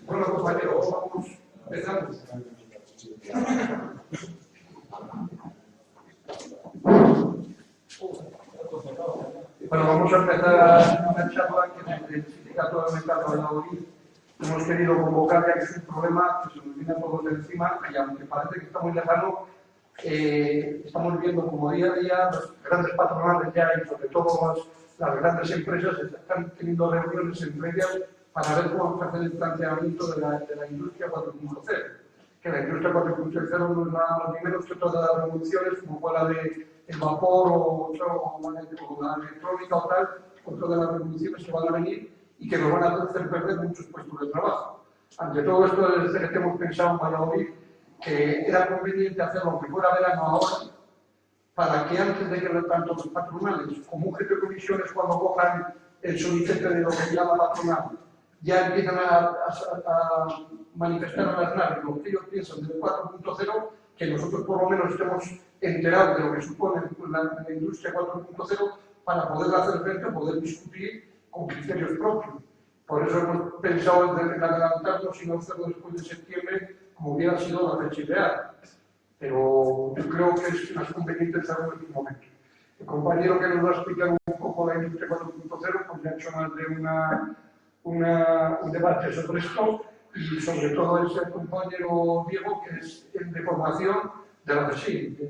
Bueno, compañeros, vamos empezando. Bueno, vamos a empezar una charla que desde el Sindicato de Metal de Valladolid hemos querido convocar, ya que es un problema que se nos viene a todos de encima y aunque parece que está muy lejano, estamos viendo como día a día los grandes patronales ya y sobre todo las grandes empresas están teniendo reuniones entre ellas para ver cómo hacer el planteamiento de la industria 4.0. Que la industria 4.0 no es nada más ni menos que todas las revoluciones, como fue la de el vapor o la electrónica o tal, con todas las revoluciones que van a venir y que nos van a hacer perder muchos puestos de trabajo. Ante todo esto, desde que hemos pensado en Valladolid que era conveniente hacerlo aunque fuera verano ahora, para que antes de que tanto los patronales como un jefe de comisiones, cuando cojan el solicete de lo que llama patronal, ya empiezan a manifestar a las naves lo que ellos piensan del 4.0, que nosotros por lo menos estemos enterados de lo que supone la industria 4.0 para poder hacer frente, poder discutir con criterios propios. Por eso hemos pensado en adelantarnos y no hacerlo después de septiembre, como hubiera sido la fecha ideal. Pero yo creo que es más conveniente hacerlo en este momento. El compañero que nos va a explicar un poco la industria 4.0, pues ya ha hecho más de un debate sobre esto, y sobre todo es el compañero Diego, que es el de formación de la FESIN, de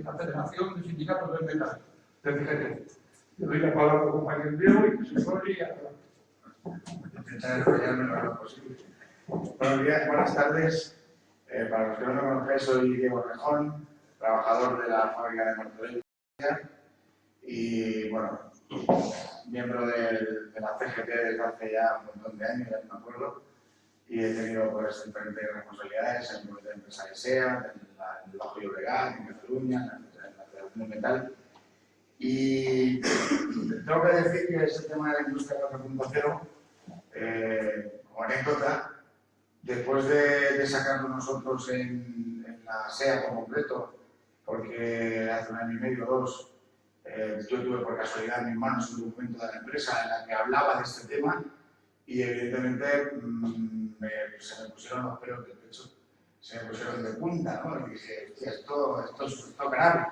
la Federación de Sindicatos del Metal, del CGT. Le doy la palabra al compañero Diego y que se pone y habla. Intentaré enrollarme lo menos posible. Buenos días, buenas tardes. Para los que no me conocéis, soy Diego Rejón, trabajador de la fábrica de Martorell y, bueno, miembro de la CGT desde hace ya un montón de años, ya no me acuerdo, y he tenido pues, diferentes responsabilidades en el comité de empresa de SEA, en el Bajo Llobregat, en Cataluña, en la Federación de Metal. Y tengo que decir que ese tema de la industria 4.0, como anécdota, después de sacarlo nosotros en la SEA por completo, porque hace un año y medio o dos, yo tuve por casualidad en mis manos un documento de la empresa en la que hablaba de este tema y evidentemente se me pusieron los pelos del pecho, se me pusieron de punta, ¿no? Y dije, esto es grave, ¿no?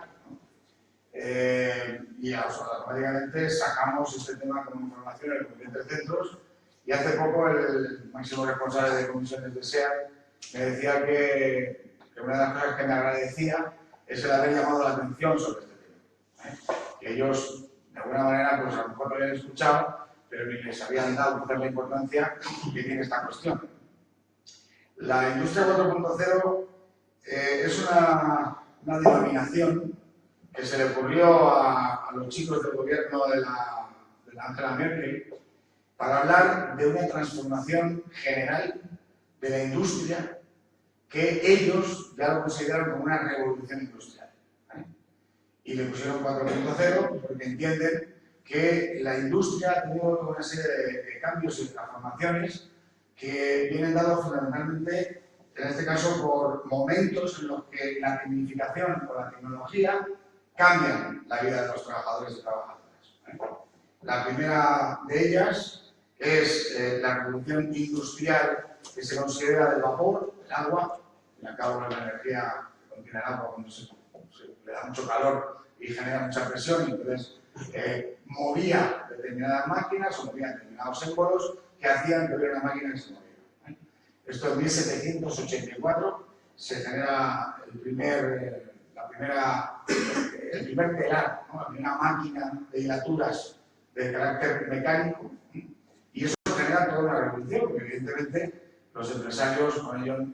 Y automáticamente sacamos este tema como información en el comité de centros. Y hace poco el máximo responsable de comisiones de SEA me decía que una de las cosas que me agradecía es el haber llamado la atención sobre este tema. Que ellos, de alguna manera, pues a lo mejor lo habían escuchado, pero ni les habían dado la importancia que tiene esta cuestión. La industria 4.0 es una denominación que se le ocurrió a los chicos del gobierno de la Angela Merkel, para hablar de una transformación general de la industria que ellos ya lo consideran como una revolución industrial. Y le pusieron 4.0 porque entienden que la industria ha tenido toda una serie de cambios y transformaciones que vienen dados fundamentalmente, en este caso, por momentos en los que la tecnificación o la tecnología cambian la vida de los trabajadores y trabajadoras. La primera de ellas es la revolución industrial que se considera del vapor, el agua, el agua es la energía que contiene el agua cuando se le da mucho calor y genera mucha presión, y entonces movía determinadas máquinas o movía determinados símbolos que hacían que hubiera una máquina que se moviera. Esto en 1784 se genera el primer telar, ¿no? La primera máquina de hilaturas de carácter mecánico. Y eso genera toda una revolución, porque evidentemente los empresarios con ello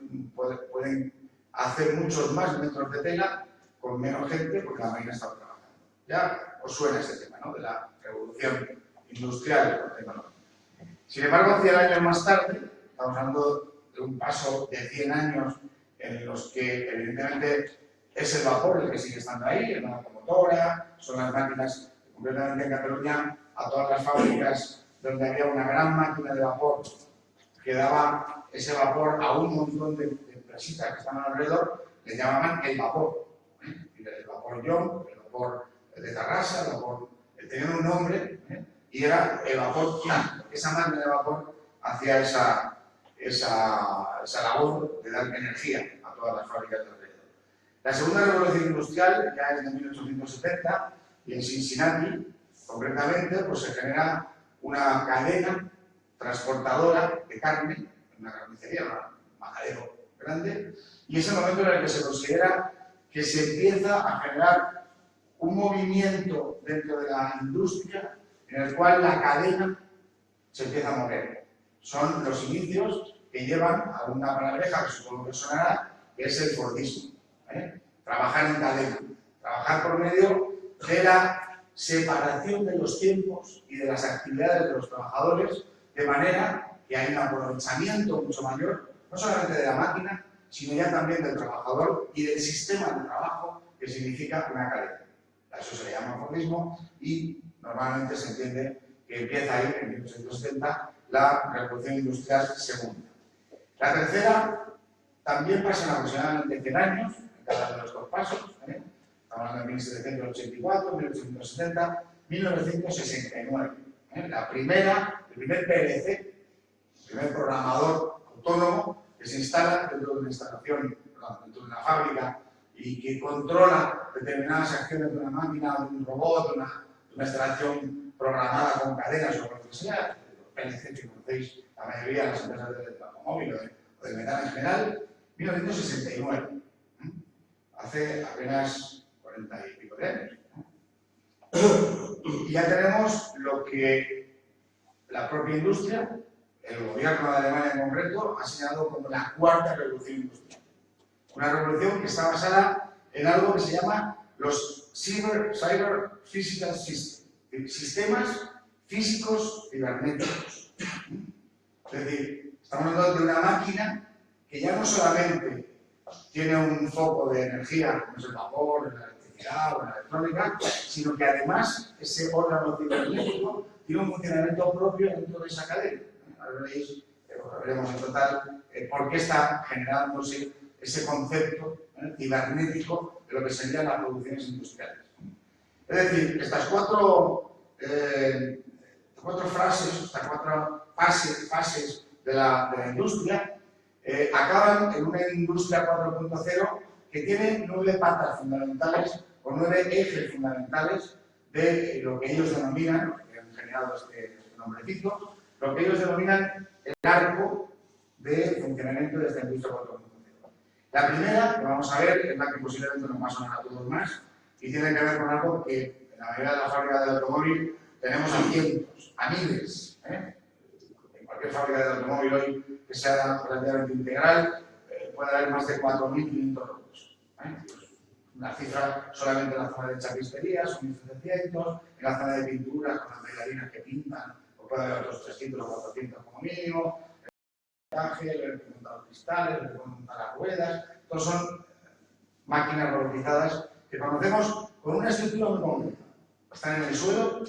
pueden hacer muchos más metros de tela con menos gente porque la máquina está trabajando. Ya os suena ese tema, ¿no? De la revolución industrial o tecnológica. Sin embargo, 100 años más tarde, estamos hablando de un paso de 100 años en los que evidentemente es el vapor el que sigue estando ahí, es la locomotora, son las máquinas concretamente en Cataluña, a todas las fábricas donde había una gran máquina de vapor que daba ese vapor a un montón de empresitas que estaban alrededor, le llamaban el vapor. El vapor Young, el vapor de Tarrasa, el vapor... tenían un nombre, y era el vapor Young. Esa máquina de vapor hacía esa labor de dar energía a todas las fábricas de alrededor. La segunda revolución industrial ya es de 1870 y en Cincinnati, concretamente, pues se genera una cadena transportadora de carne, una carnicería, un majadero grande, y es el momento en el que se considera que se empieza a generar un movimiento dentro de la industria en el cual la cadena se empieza a mover. Son los inicios que llevan a una palabreja que supongo que sonará, que es el Fordismo. Trabajar en cadena, trabajar por medio de la separación de los tiempos y de las actividades de los trabajadores, de manera que hay un aprovechamiento mucho mayor, no solamente de la máquina, sino ya también del trabajador y del sistema de trabajo que significa una cadena. A eso se le llama Fordismo y normalmente se entiende que empieza ahí, en 1870, la Revolución Industrial Segunda. La tercera también pasan aproximadamente 100 años, en cada uno de estos pasos. Estamos hablando de 1784, 1870, 1969. El primer PLC, el primer programador autónomo que se instala dentro de una instalación, dentro de una fábrica y que controla determinadas acciones de una máquina, de un robot, de una instalación programada con cadenas o lo que sea. PLC que conocéis la mayoría de las empresas del automóvil o del metal en general, 1969. Hace apenas 40 y pico de años. Y ya tenemos lo que la propia industria, el gobierno de Alemania en concreto, ha señalado como la cuarta revolución industrial. Una revolución que está basada en algo que se llama los Cyber Physical Systems, sistemas físicos cibernéticos. Es decir, estamos hablando de una máquina que ya no solamente tiene un foco de energía, como es el vapor, la electricidad o la electrónica, sino que además ese órgano cibernético tiene un funcionamiento propio dentro de esa cadena. Ahora veréis, veremos en total por qué está generándose ese concepto cibernético de lo que serían las producciones industriales. Es decir, estas cuatro fases de la industria acaban en una industria 4.0 que tiene 9 patas fundamentales o 9 ejes fundamentales de lo que ellos denominan, que han generado este nombrecito, lo que ellos denominan el arco de funcionamiento de esta industria 4.0. La primera, que vamos a ver, es la que posiblemente nos va a sonar a todos más y tiene que ver con algo que en la mayoría de las fábricas del automóvil tenemos a cientos, a miles. En cualquier fábrica de automóvil hoy que sea relativamente integral, puede haber más de 4.500 robots. Una cifra solamente en la zona de chapistería son 1.700, en la zona de pinturas con las bailarinas que pintan, pues puede haber otros 300 o 400 como mínimo, el montaje, el que monta los cristales, el que monta las ruedas, todos son máquinas robotizadas que conocemos con una estructura muy concreta. Están en el suelo,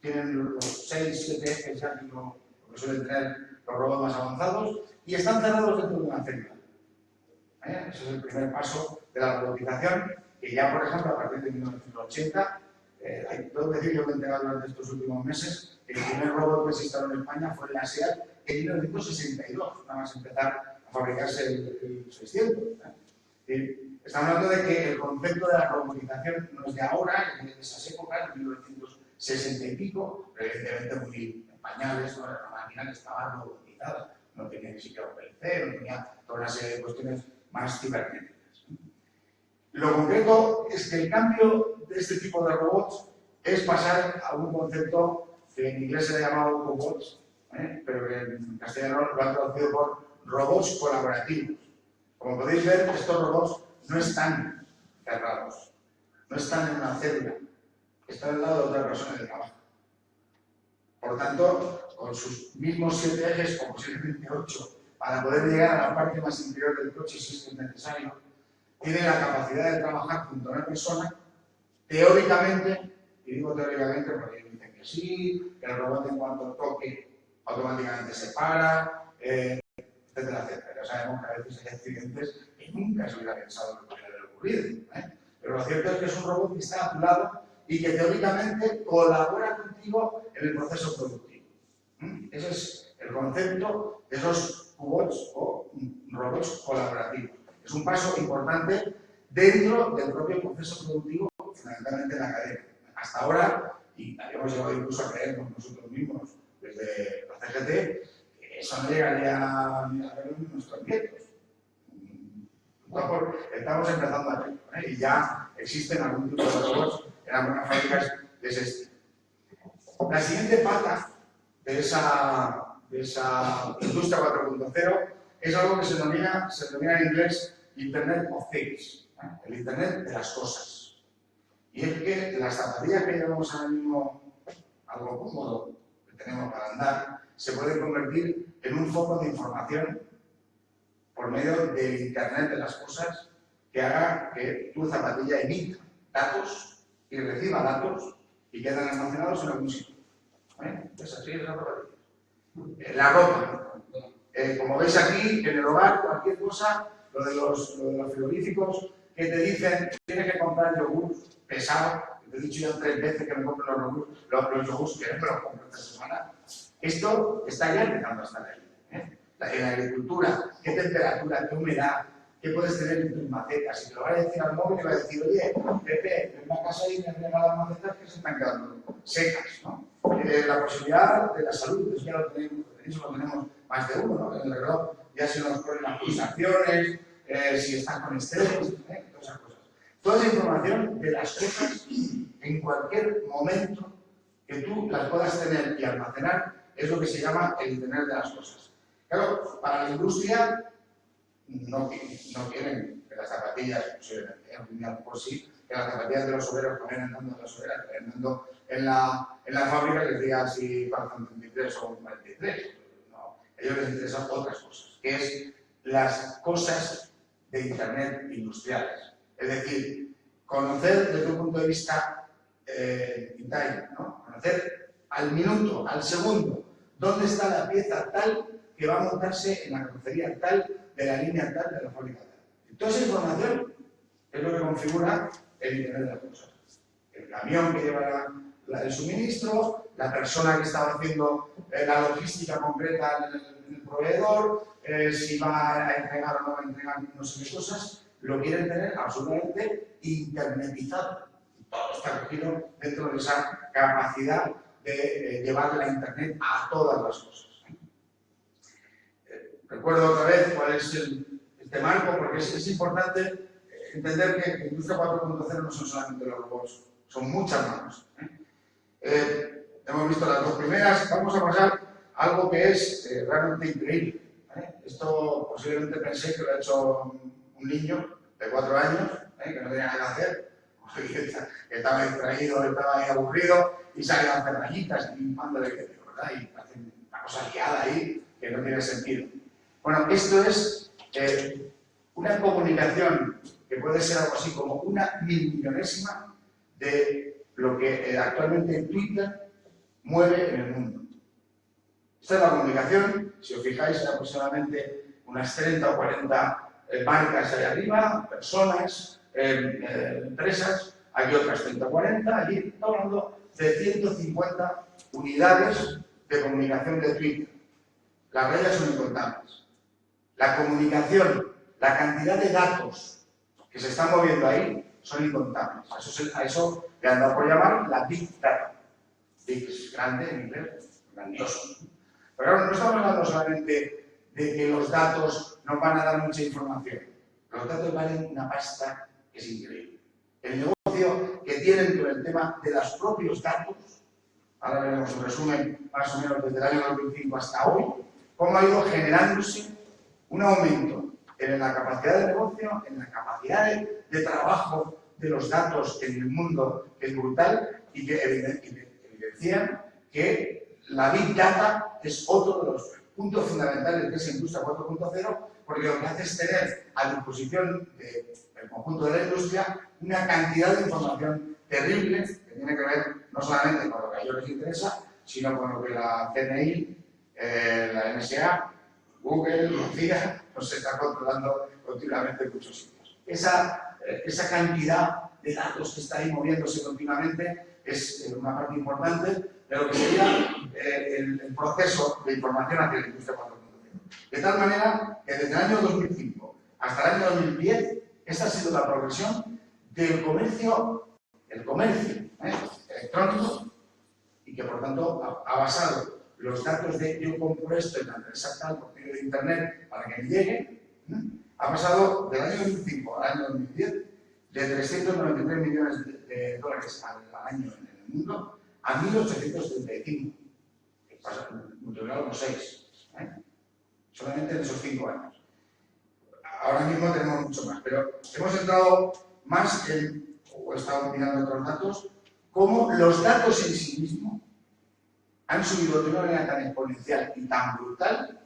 tienen los 6-7 ejes ya que lo que suelen tener los robots más avanzados y están cerrados dentro de una célula. Ese es el primer paso de la robotización, que ya, por ejemplo, a partir de 1980, tengo que decir, yo me he enterado durante estos últimos meses, que el primer robot que se instaló en España fue la SEAT en 1962, nada más empezar a fabricarse el 600. Estamos hablando de que el concepto de la robotización no es de ahora, es de esas épocas, de 1960 y pico, pero evidentemente muy en pañales, ¿no? Era una máquina que estaba robotizada, no tenía ni siquiera un PLC, no tenía toda una serie de cuestiones más cibernéticas. Lo concreto es que el cambio de este tipo de robots es pasar a un concepto que en inglés se le ha llamado cobots, pero que en castellano lo han traducido por robots colaborativos. Como podéis ver, estos robots no están cerrados, no están en una célula, están al lado de otra persona de trabajo. Por tanto, con sus mismos 7 ejes, o posiblemente 8, para poder llegar a la parte más interior del coche si es necesario, tiene la capacidad de trabajar junto a una persona, teóricamente Y digo teóricamente porque ellos dicen que sí, que el robot en cuanto toque automáticamente se para, etcétera, etcétera. Ya sabemos que a veces hay accidentes que nunca se hubiera pensado que podría haber ocurrido. Pero lo cierto es que es un robot que está a tu lado y que teóricamente colabora contigo en el proceso productivo. Ese es el concepto de esos cobots o robots colaborativos. Es un paso importante dentro del propio proceso productivo, fundamentalmente en la cadena. Hasta ahora, y habíamos llegado incluso a creernos nosotros mismos desde la CGT, eso no llegaría a verlo en nuestros nietos. Estamos empezando a verlo, y ya existen algún tipo de robots en algunas fábricas de ese estilo. La siguiente pata de esa industria 4.0 es algo que se denomina en inglés Internet of Things, el Internet de las cosas. Y es que las zapatillas que llevamos ahora mismo, algo cómodo que tenemos para andar, se pueden convertir en un foco de información por medio del Internet de las cosas que haga que tu zapatilla emita datos y reciba datos y quedan almacenados en algún sitio. Es así, es la zapatilla. La ropa. Como veis aquí, en el hogar, cualquier cosa, lo de los frigoríficos que te dicen que tienes que comprar yogur pesado, te he dicho ya 3 veces que me compro los yogures, que no me los compro esta semana. Esto está ya empezando a estar ahí. En la agricultura, qué temperatura, qué humedad, qué puedes tener en tus macetas. Si te lo va a decir al móvil, te va a decir, oye, Pepe, ven a casa y me regala las macetas que se están quedando secas, ¿no? La posibilidad de la salud, eso ya lo tenemos más de uno, ¿no? En el reloj ya se nos ponen las pulsaciones, si estás con estrés, todas esas cosas. Toda esa información de las cosas en cualquier momento que tú las puedas tener y almacenar es lo que se llama el Internet de las cosas. Claro, para la industria no quieren que las zapatillas, por sí, que las zapatillas de los obreros que vayan andando en las obreras, que vayan andando en la fábrica, les diga si pasan 33 o 43. No, a ellos les interesan otras cosas, que es las cosas de Internet industriales. Es decir, conocer desde un punto de vista ¿no? Conocer al minuto, al segundo, dónde está la pieza tal que va a montarse en la carrocería tal, de la línea tal, de la fábrica tal. Toda esa información es lo que configura el Internet de las cosas. El camión que lleva el suministro, la persona que estaba haciendo la logística concreta en el proveedor, si va a entregar o no va a entregar no sé qué cosas, lo quieren tener absolutamente internetizado. Todo está cogido dentro de esa capacidad de llevar la Internet a todas las cosas. Recuerdo otra vez cuál es este marco, porque es importante entender que la industria 4.0 no son solamente los robots, son muchas más. Hemos visto las 2 primeras, vamos a pasar a algo que es realmente increíble. Esto posiblemente pensé que lo ha hecho un niño de 4 años, que no tenía nada que hacer, que estaba distraído, estaba ahí aburrido y salían a hacer rayitas y limpándole, ¿verdad? Y hacen una cosa liada ahí que no tiene sentido. Bueno, esto es una comunicación que puede ser algo así como una milmillonésima de lo que actualmente Twitter mueve en el mundo. Esta es la comunicación, si os fijáis, hay aproximadamente unas 30 o 40 marcas ahí arriba, personas, empresas, hay otras 30 o 40, allí estamos hablando de 150 unidades de comunicación de Twitter. Las redes son incontables. La comunicación, la cantidad de datos que se están moviendo ahí son incontables. A eso le han dado por llamar la Big Data. Big es grande en inglés, grandioso. Pero claro, no estamos hablando solamente de que los datos nos van a dar mucha información. Los datos valen una pasta que es increíble. El negocio que tienen con el tema de los propios datos, ahora veremos un resumen más o menos desde el año 2005 hasta hoy, cómo ha ido generándose un aumento en la capacidad de negocio, en la capacidad de trabajo de los datos en el mundo, que es brutal y que evidencian que la Big Data es otro de los puntos fundamentales de esa industria 4.0, porque lo que hace es tener a disposición del conjunto de la industria una cantidad de información terrible, que tiene que ver no solamente con lo que a ellos les interesa, sino con lo que la CNI, la NSA, Google, la CIA, nos está controlando continuamente en muchos sitios. Esa cantidad de datos que está ahí moviéndose continuamente es una parte importante de lo que sería el proceso de información hacia la industria 4.0. De tal manera que desde el año 2005 hasta el año 2010, esta ha sido la progresión del comercio, electrónico, y que por tanto ha basado los datos de yo compro esto en la empresa tal por medio de internet para que me llegue, ha pasado del año 2005 al año 2010 de 393 millones de dólares al año en el mundo a 1.835, multiplicado por 6, solamente en esos 5 años. Ahora mismo tenemos mucho más, pero hemos entrado más en, o he estado mirando otros datos, cómo los datos en sí mismos han subido de una manera tan exponencial y tan brutal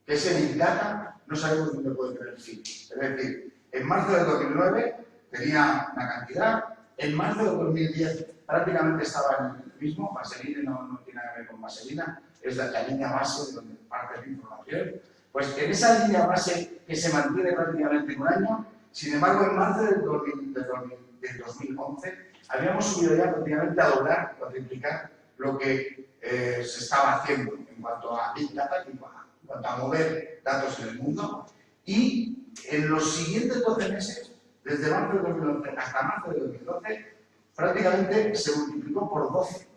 que ese Big Data no sabemos dónde puede tener el fin. Es decir, en marzo de 2009 tenía una cantidad, en marzo de 2010 prácticamente estaba en el mismo, vaselina no tiene nada que ver con vaselina, es la línea base de donde parte la información. Pues en esa línea base que se mantiene prácticamente en un año, sin embargo en marzo del 2011 habíamos subido ya prácticamente a doblar o a triplicar lo que se estaba haciendo en cuanto a Big Data, en cuanto a mover datos en el mundo. Y en los siguientes 12 meses, desde marzo de 2011 hasta marzo de 2012, prácticamente se multiplicó por 12.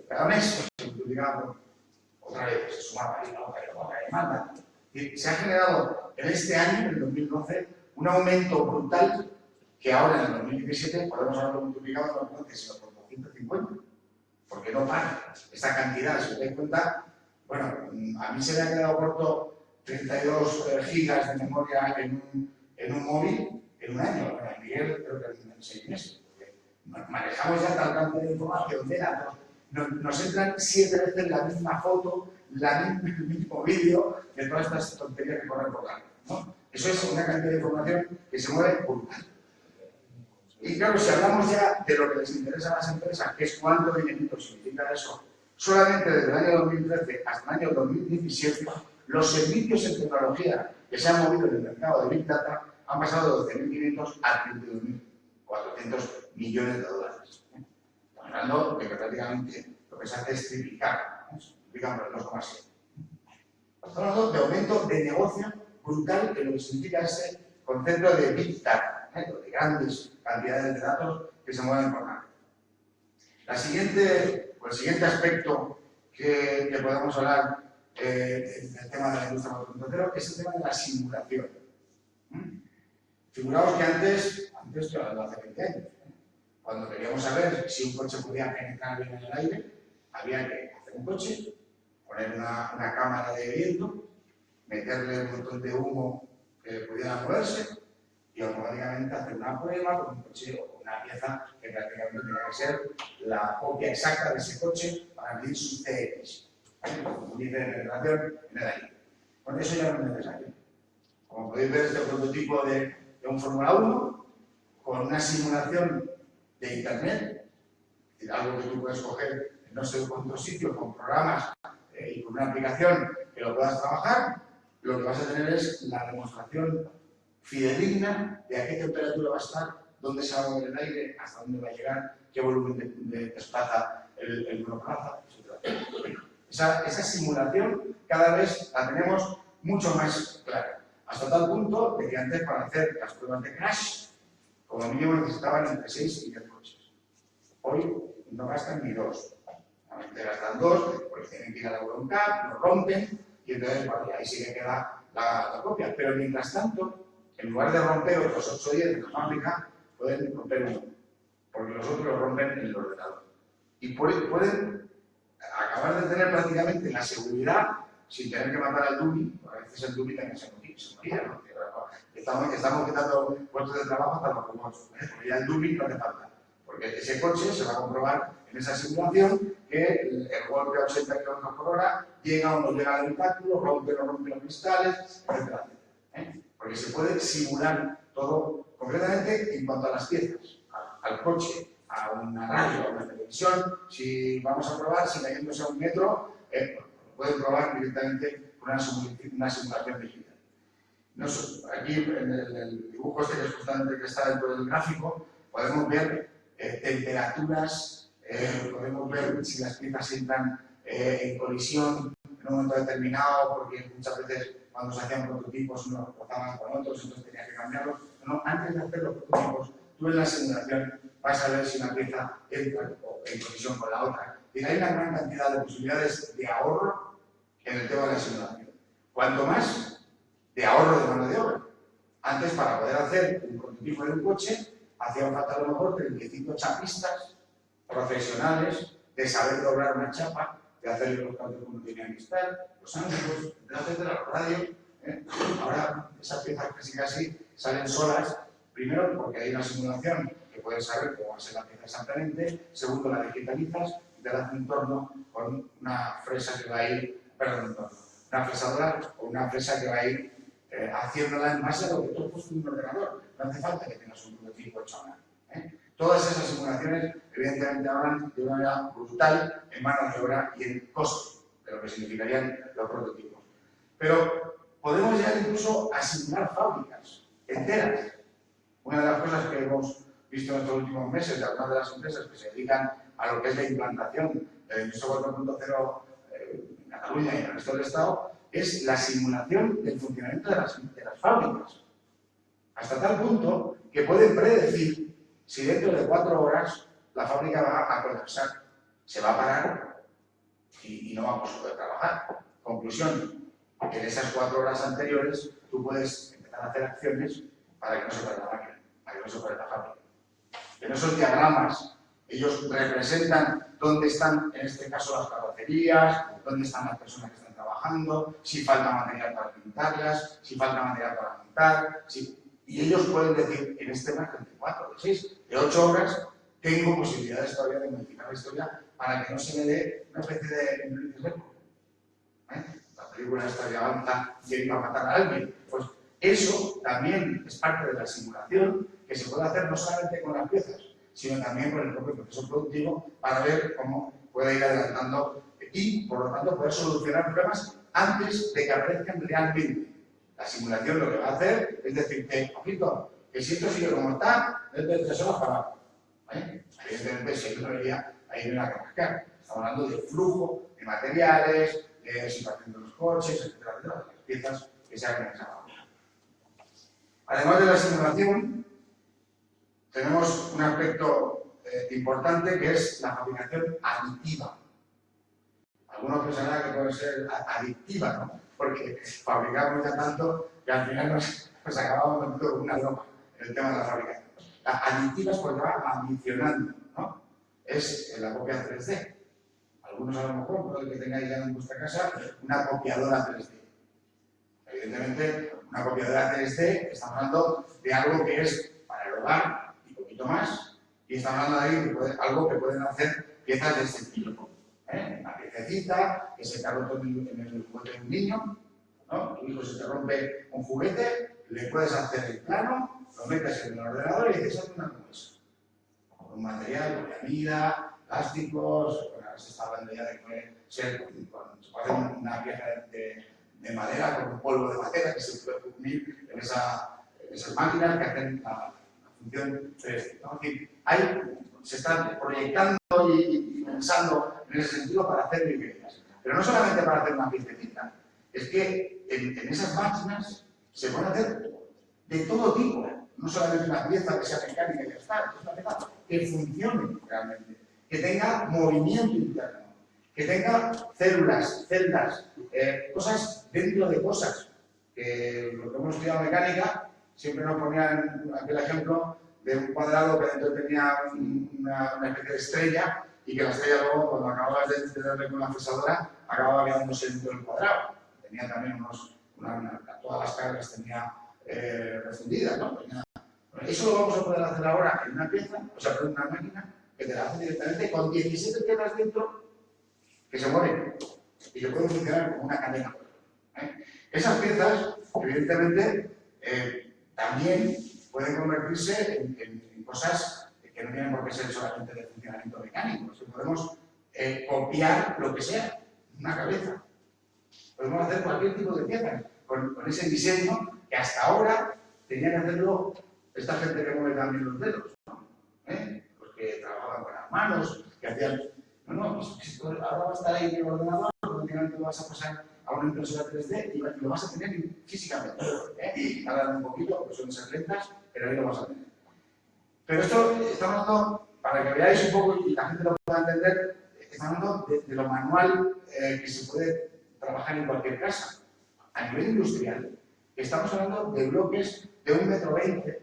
Cada mes se multiplicaba por otra vez, se sumaba y otra demanda. Y se ha generado en este año, en el 2012, un aumento brutal que ahora en el 2017 podemos haberlo multiplicado no por 12, sino por 250. Porque no para esta cantidad, si os dais cuenta, bueno, a mí se me ha quedado corto 32 gigas de memoria en un móvil en un año. Bueno, a Miguel creo que en 6 meses. Manejamos ya tal cantidad de información de datos. Nos entran 7 veces la misma foto, el mismo vídeo de todas estas tonterías que corren por la red, ¿no? Eso es una cantidad de información que se mueve brutal. Y claro, si hablamos ya de lo que les interesa a las empresas, que es cuánto dinerito significa eso, solamente desde el año 2013 hasta el año 2017, los servicios en tecnología que se han movido en el mercado de Big Data han pasado de 12.500 a 32.400 millones de dólares. Estamos hablando de que prácticamente lo que se hace es triplicar, triplican por el 2,7. Estamos hablando de aumento de negocio brutal en lo que significa este concepto de Big Data, de grandes cantidades de datos que se mueven por la red. El siguiente aspecto que podemos hablar del tema de la industria 4.0 es el tema de la simulación. Figuraos que antes estoy hablando hace 20 años, cuando queríamos saber si un coche podía penetrar bien en el aire, había que hacer un coche, poner una cámara de viento, meterle un montón de humo que pudiera moverse y automáticamente hacer una prueba con un coche o una pieza que prácticamente tenía que ser la copia exacta de ese coche para medir sus CX, un índice de penetración en el aire. Con eso ya no es necesario. Como podéis ver, este prototipo de un Fórmula 1 con una simulación de Internet, es decir, algo que tú puedes coger en no sé cuántos sitios con programas y con una aplicación que lo puedas trabajar, lo que vas a tener es la demostración fidedigna de a qué temperatura va a estar, dónde se va a mover el aire, hasta dónde va a llegar, qué volumen de desplaza el monoplaza, etc. Esa simulación cada vez la tenemos mucho más clara, hasta tal punto de que antes para hacer las pruebas de crash, como mínimo necesitaban entre 6 y 10 coches. Hoy no gastan ni 2. Normalmente gastan 2, porque tienen que ir a la Euroncap, lo rompen, y entonces bueno, ahí sí que queda la copia. Pero mientras tanto, en lugar de romper otros 8 o 10 de la fábrica, pueden romper uno, porque los otros lo rompen en el ordenador. Y pueden acabar de tener prácticamente la seguridad sin tener que matar al dummy, porque a veces el dummy también se moría, ¿no? Estamos quitando puestos de trabajo hasta los robots, porque ya el dummy no hace falta, porque ese coche se va a comprobar en esa simulación que el golpe a 80 km/h llega o no llega al habitáculo, rompe o no rompe los cristales, etc. Porque se puede simular todo concretamente en cuanto a las piezas. al coche, a una radio, a una televisión, si vamos a probar, si cayéndose a un metro, pueden probar directamente con una simulación digital. Aquí en el dibujo este que es justamente que está dentro del gráfico, podemos ver temperaturas, podemos ver si las piezas entran en colisión en un momento determinado, porque muchas veces cuando se hacían prototipos unos rozaban con otros, entonces tenías que cambiarlos. No, antes de hacer los prototipos, tú en la simulación vas a ver si una pieza entra en colisión con la otra. Y hay una gran cantidad de posibilidades de ahorro en el tema de la simulación. Cuanto más, de ahorro de mano de obra. Antes, para poder hacer un prototipo de un coche, hacían falta a lo mejor 35 chapistas profesionales de saber doblar una chapa, de hacerle los cambios como tenían que estar, los ángulos, de hacer de la radio. Ahora esas piezas casi salen solas, primero porque hay una simulación que puedes saber cómo va a ser la pieza exactamente, segundo la digitalizas y te das un entorno con una fresa que va a ir, una fresadora o una fresa que va a ir haciéndola en base a lo que tú has puesto en un ordenador. No hace falta que tengas un prototipo hecho a mano. Todas esas simulaciones, evidentemente, hablan de una manera brutal en mano de obra y en costo de lo que significarían los prototipos. Pero podemos llegar incluso a simular fábricas enteras. Una de las cosas que hemos visto en estos últimos meses de algunas de las empresas que se dedican a lo que es la implantación del Industria 4.0 en Cataluña y en el resto del Estado es la simulación del funcionamiento de las fábricas. Hasta tal punto que pueden predecir si dentro de 4 horas la fábrica va a colapsar, se va a parar y no vamos a poder trabajar. Conclusión, que en esas 4 horas anteriores tú puedes empezar a hacer acciones para que no se pare la máquina, para que no se pare la fábrica. En esos diagramas ellos representan dónde están, en este caso, las carrocerías, dónde están las personas que están trabajando, si falta material para pintarlas, si falta material para montar, y ellos pueden decir, en este margen de 4, de 6, de 8 horas, tengo posibilidades todavía de modificar la historia para que no se le dé una especie de embrión seco. La película esta que avanza y iba a matar a alguien. Pues eso también es parte de la simulación que se puede hacer no solamente con las piezas, sino también con el propio proceso productivo para ver cómo puede ir adelantando y, por lo tanto, poder solucionar problemas antes de que aparezcan realmente. La simulación lo que va a hacer es decirte, ojito, que si esto sigue como está, dentro de 3 horas para. Evidentemente, si hay una avería, ahí no hay que rascar. Estamos hablando de flujo de materiales, de situación de los coches, etcétera, de las piezas que se hagan en esa fábrica. Además de la simulación, tenemos un aspecto importante que es la fabricación aditiva. Algunos pensarán que puede ser adictiva, ¿no? Porque fabricamos ya tanto que al final nos acabamos metiendo con una broma en el tema de la fabricación. La aditiva es porque va adicionando, ¿no? Es la copia 3D. Algunos a lo mejor, puede que tengáis ya en vuestra casa, una copiadora 3D. Evidentemente, una copiadora 3D, estamos hablando de algo que es para el hogar y poquito más, y estamos hablando de algo que pueden hacer piezas de este tipo. Una piececita que se te ha roto en el juguete de un niño, ¿no? Tu hijo se te rompe un juguete, le puedes hacer el plano, lo metes en el ordenador y dices, haz una como esa. Con un material, con comida, plásticos, ahora se está hablando ya de que puede ser se puede hacer una pieza de madera con un polvo de madera que se puede unir en esas máquinas que hacen la función 3D. ¿No? Es decir, se están proyectando y pensando en ese sentido para hacer librerías. Pero no solamente para hacer una piececita, es que en esas máquinas se puede hacer de todo tipo. No solamente una pieza que sea mecánica y ya está, es una pieza que funcione realmente, que tenga movimiento interno, que tenga células, celdas, cosas dentro de cosas. Lo que hemos estudiado mecánica, siempre nos ponían aquel ejemplo de un cuadrado que dentro tenía una especie de estrella y que la estrella luego, cuando acababas de darle con la fresadora, acababa quedándose dentro del cuadrado. Tenía también todas las cargas tenía refundidas, ¿no? Eso lo vamos a poder hacer ahora en una pieza, o sea, en una máquina que te la hace directamente con 17 piezas dentro que se mueven y que pueden funcionar como una cadena. Esas piezas, evidentemente, también pueden convertirse en cosas que no tienen por qué ser solamente de funcionamiento mecánico, es que podemos copiar lo que sea, una cabeza. Podemos hacer cualquier tipo de piezas con ese diseño que hasta ahora tenía que hacerlo esta gente que mueve también los dedos, ¿no? Los que trabajaban con las manos, que hacían... No, pues, ahora va a estar ahí en el ordenador, prácticamente lo vas a pasar a una impresora 3D y lo vas a tener físicamente. Tardan un poquito, porque son esas lentas, pero ahí lo vas a tener. Pero esto estamos hablando, para que veáis un poco y la gente lo pueda entender, estamos hablando de lo manual que se puede trabajar en cualquier casa. A nivel industrial, estamos hablando de bloques de 1,20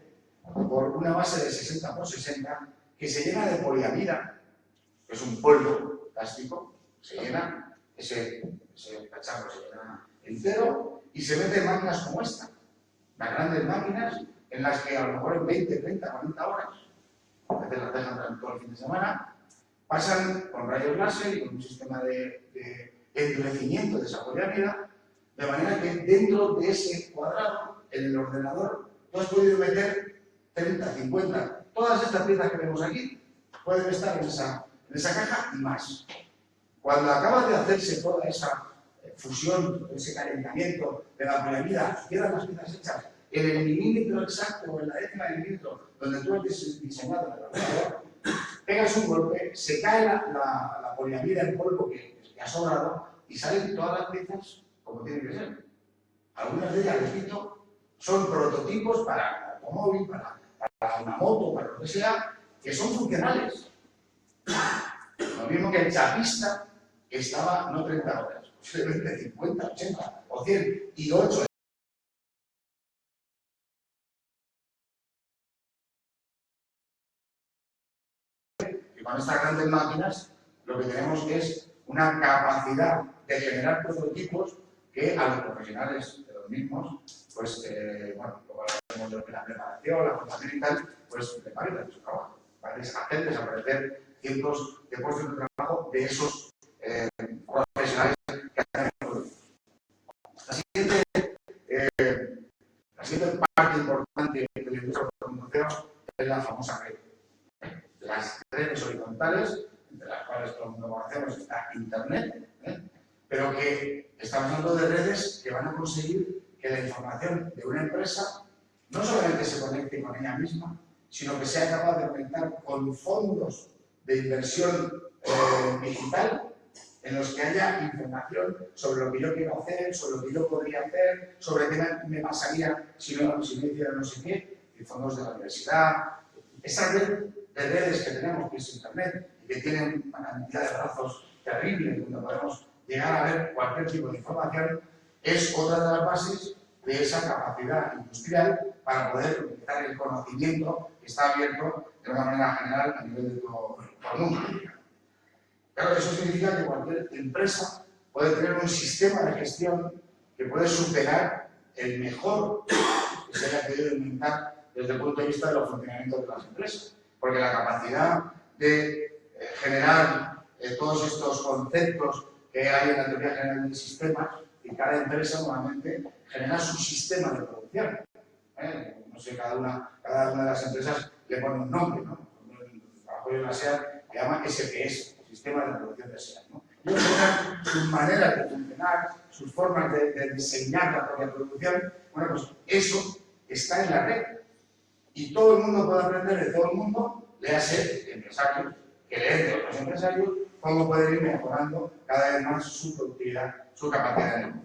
m por una base de 60 por 60 que se llena de poliamida, que es un polvo plástico, se llena, ese cacharro se llena entero y se mete en máquinas como esta, las grandes máquinas en las que a lo mejor en 20, 30, 40 horas, a veces las dejan todo el fin de semana, pasan con rayos láser y con un sistema de endurecimiento de esa poliamida, de manera que dentro de ese cuadrado, en el ordenador, tú has podido meter 30, 50, todas estas piezas que vemos aquí pueden estar en esa caja y más. Cuando acaba de hacerse toda esa fusión, ese calentamiento de la poliamida, quedan las piezas hechas en el milímetro exacto o en la décima de milímetro donde tú has diseñado el ordenador, pegas un golpe, se cae la poliamida en polvo que ha sobrado y salen todas las piezas como tienen que ser. Algunas de ellas, repito, son prototipos para automóvil, para una moto, para lo que sea, que son funcionales. Lo mismo que el chapista que estaba no 30 horas, posiblemente 50, 80 o 100 y 8. Y con estas grandes máquinas lo que tenemos es una capacidad de generar prototipos que a los profesionales de los mismos, pues, bueno, luego hablaremos de lo que la preparación, la formación y tal, pues le pagan su trabajo. ¿Vale? Es hacer desaparecer cientos de puestos de trabajo de esos profesionales que hacen el producto. La siguiente parte importante de la industria 4.0 es la famosa red. Las redes horizontales, entre las cuales todo el mundo conocemos, está Internet, pero que estamos hablando de redes que van a conseguir que la información de una empresa no solamente se conecte con ella misma, sino que sea capaz de conectar con fondos de inversión digital en los que haya información sobre lo que yo quiero hacer, sobre lo que yo podría hacer, sobre qué me pasaría si no hiciera no sé qué, y fondos de la universidad. Esa red de redes que tenemos, que es Internet, y que tiene una cantidad de brazos terribles, donde podemos llegar a ver cualquier tipo de información, es otra de las bases de esa capacidad industrial para poder utilizar el conocimiento que está abierto de una manera general a nivel de todo el mundo. Claro, eso significa que cualquier empresa puede tener un sistema de gestión que puede superar el mejor que se haya podido inventar desde el punto de vista de los funcionamientos de las empresas. Porque la capacidad de generar todos estos conceptos que hay en la teoría general de sistemas, y cada empresa normalmente genera su sistema de producción. No sé, cada una de las empresas le pone un nombre, ¿no? El trabajo de la SEAT le llama SPS, Sistema de Producción de SEAT, ¿no? Ellos tienen sus maneras de funcionar, sus formas de diseñar la propia producción. Bueno, pues eso está en la red. Y todo el mundo puede aprender de todo el mundo, léase empresarios, que leen de otros empresarios, cómo pueden ir mejorando cada vez más su productividad, su capacidad de negocio.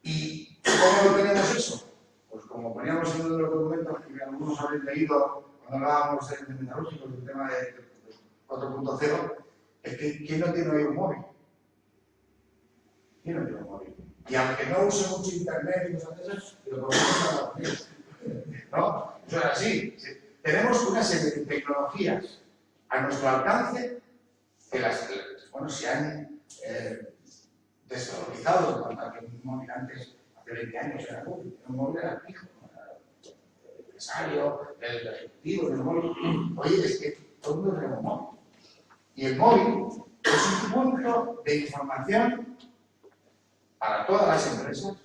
¿Y cómo lo tenemos eso? Pues como poníamos en uno de los documentos que algunos habéis leído cuando hablábamos de metalúrgicos, del tema de 4.0, es que ¿quién no tiene hoy un móvil? ¿Quién no tiene un móvil? Y aunque no use mucho internet y cosas de esas, lo podemos hablar con ellos. ¿No? Eso es así. Tenemos una serie de tecnologías a nuestro alcance que bueno, se han desvalorizado en cuanto a que un móvil antes, hace 20 años, era móvil. Un móvil era fijo. El empresario, el ejecutivo, el móvil. Oye, es que todo el mundo tiene un móvil. Y el móvil es un punto de información para todas las empresas,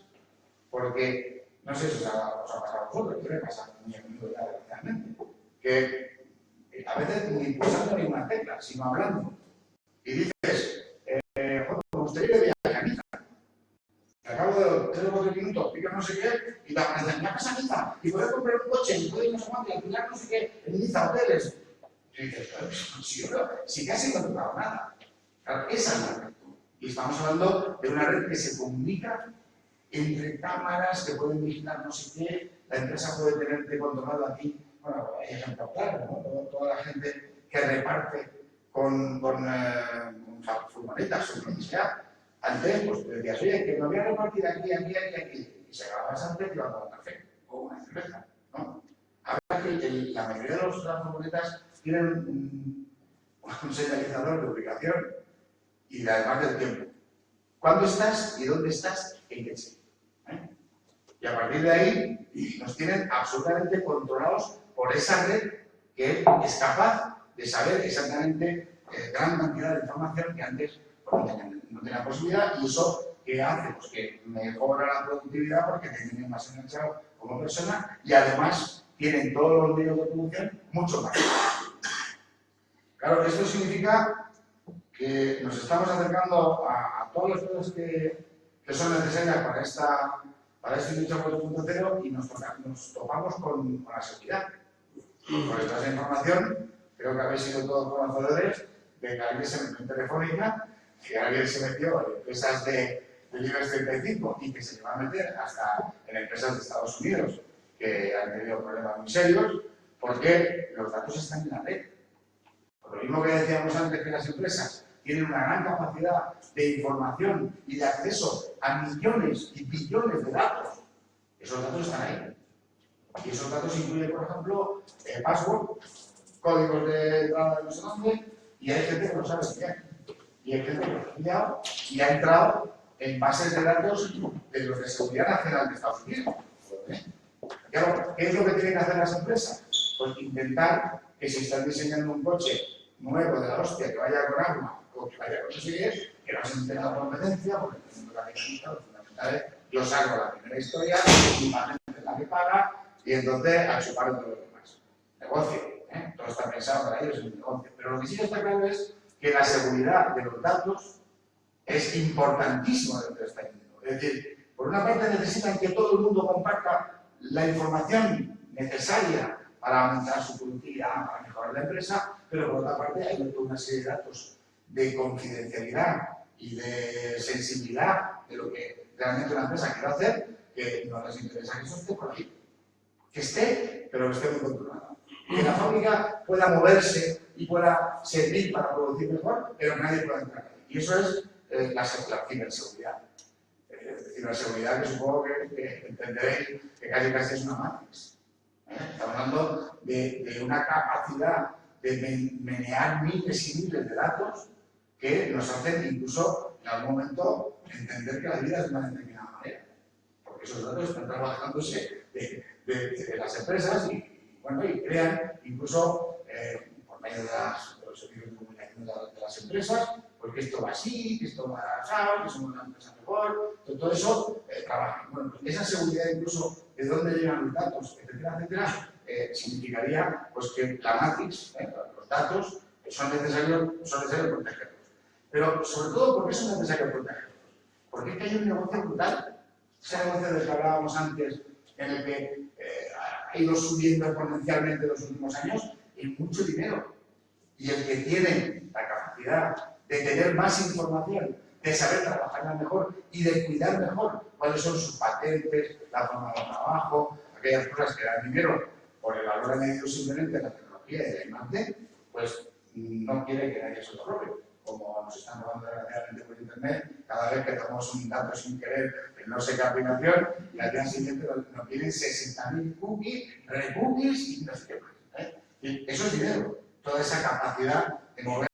porque no sé si os ha pasado a vosotros, yo me pasa muy a menudo ya desgraciadamente, que a veces ni pulsando ninguna tecla, sino hablando. Y dices, me gustaría ir de viaje a Niza. Acabo de 3 o 4 minutos, pica no sé qué, y la casa a Niza, y puedes comprar un coche, y puedes no sé cuánto, y alquilar no sé qué, en Niza, hoteles. Y dices, si casi no he tocado nada. Claro, esa es la red. Y estamos hablando de una red que se comunica entre cámaras que pueden vigilar no sé qué, la empresa puede tenerte controlado aquí. Bueno, hay ejemplos claros, ¿no? Toda la gente que reparte con furgonetas o lo que sea. Antes, pues te decías, oye, que me voy a repartir aquí, aquí, aquí, aquí. Y se grababas antes y iba a tomar un café o una cerveza, ¿no? Ahora que la mayoría de las furgonetas tienen un señalizador de ubicación y además del tiempo. ¿Cuándo estás y dónde estás? En qué sitio. Y a partir de ahí nos tienen absolutamente controlados por esa red que es capaz de saber exactamente gran cantidad de información que antes no tenía posibilidad, y eso que hace pues, que mejora la productividad porque te tienen más enganchado como persona y además tienen todos los medios de producción mucho más. Claro, esto significa que nos estamos acercando a todas las cosas que son necesarias para este industria 4.0 y nos topamos con la seguridad. Por esta información, creo que habéis sido todos conocedores de que alguien se metió en Telefónica, que alguien se metió en empresas del IBEX 35 y que se va a meter hasta en empresas de Estados Unidos que han tenido problemas muy serios porque los datos están en la red. Por lo mismo que decíamos antes, que las empresas tienen una gran capacidad de información y de acceso a millones y billones de datos. Esos datos están ahí. Y esos datos incluyen, por ejemplo, password, códigos de entrada de no sé dónde, y hay gente que lo sabe bien. Y hay gente que lo ha estudiado y ha entrado en bases de datos de los de Seguridad Nacional de Estados Unidos. Claro, ¿qué es lo que tienen que hacer las empresas? Pues intentar que si están diseñando un coche nuevo de la hostia, que vaya con agua o que vaya con no sé qué, que no se tenga la competencia, porque teniendo la mecánica, lo fundamental es yo saco la primera historia, y la gente es la que paga, y entonces a chupar todo lo demás. Negocio, todo está pensado para ellos en el negocio. Pero lo que sí está claro es que la seguridad de los datos es importantísima dentro de esta industria. Es decir, por una parte necesitan que todo el mundo comparta la información necesaria para aumentar su productividad, para mejorar la empresa, pero por otra parte hay toda una serie de datos de confidencialidad y de sensibilidad de lo que realmente una empresa quiere hacer, que no les interesa que eso esté por ahí. Que esté, pero que esté muy controlado. Que la fábrica pueda moverse y pueda servir para producir mejor, pero que nadie pueda entrar ahí. Y eso es la ciberseguridad. Ciberseguridad que supongo que entenderéis que casi es una matrix. Estamos hablando de una capacidad de menear miles y miles de datos que nos hacen incluso en algún momento entender que la vida es de una determinada manera. Porque esos datos están trabajándose de las empresas y crean incluso por medio de los servicios de comunicación de las empresas, pues que esto va así, que esto va así, que somos una empresa mejor, todo eso trabaja. Bueno, pues esa seguridad incluso de dónde llegan los datos, etcétera, etcétera, significaría pues que la matrix, los datos, son necesarios protegerlos. Pero sobre todo, ¿por qué son necesarios protegerlos? Porque es que hay un negocio brutal. Ese negocio del que hablábamos antes, en el que ha ido subiendo exponencialmente en los últimos años, en mucho dinero. Y el que tiene la capacidad de tener más información, de saber trabajarla mejor y de cuidar mejor cuáles son sus patentes, la forma de trabajo, aquellas cosas que dan dinero por el valor añadido simplemente de la tecnología y de la imagen, pues no quiere que nadie se lo robe. Como nos están robando desgraciadamente por internet, cada vez que damos un dato sin querer en no sé qué aplicación, y al día siguiente nos piden 60.000 cookies, recookies y no sé qué más. Y eso es dinero, toda esa capacidad de mover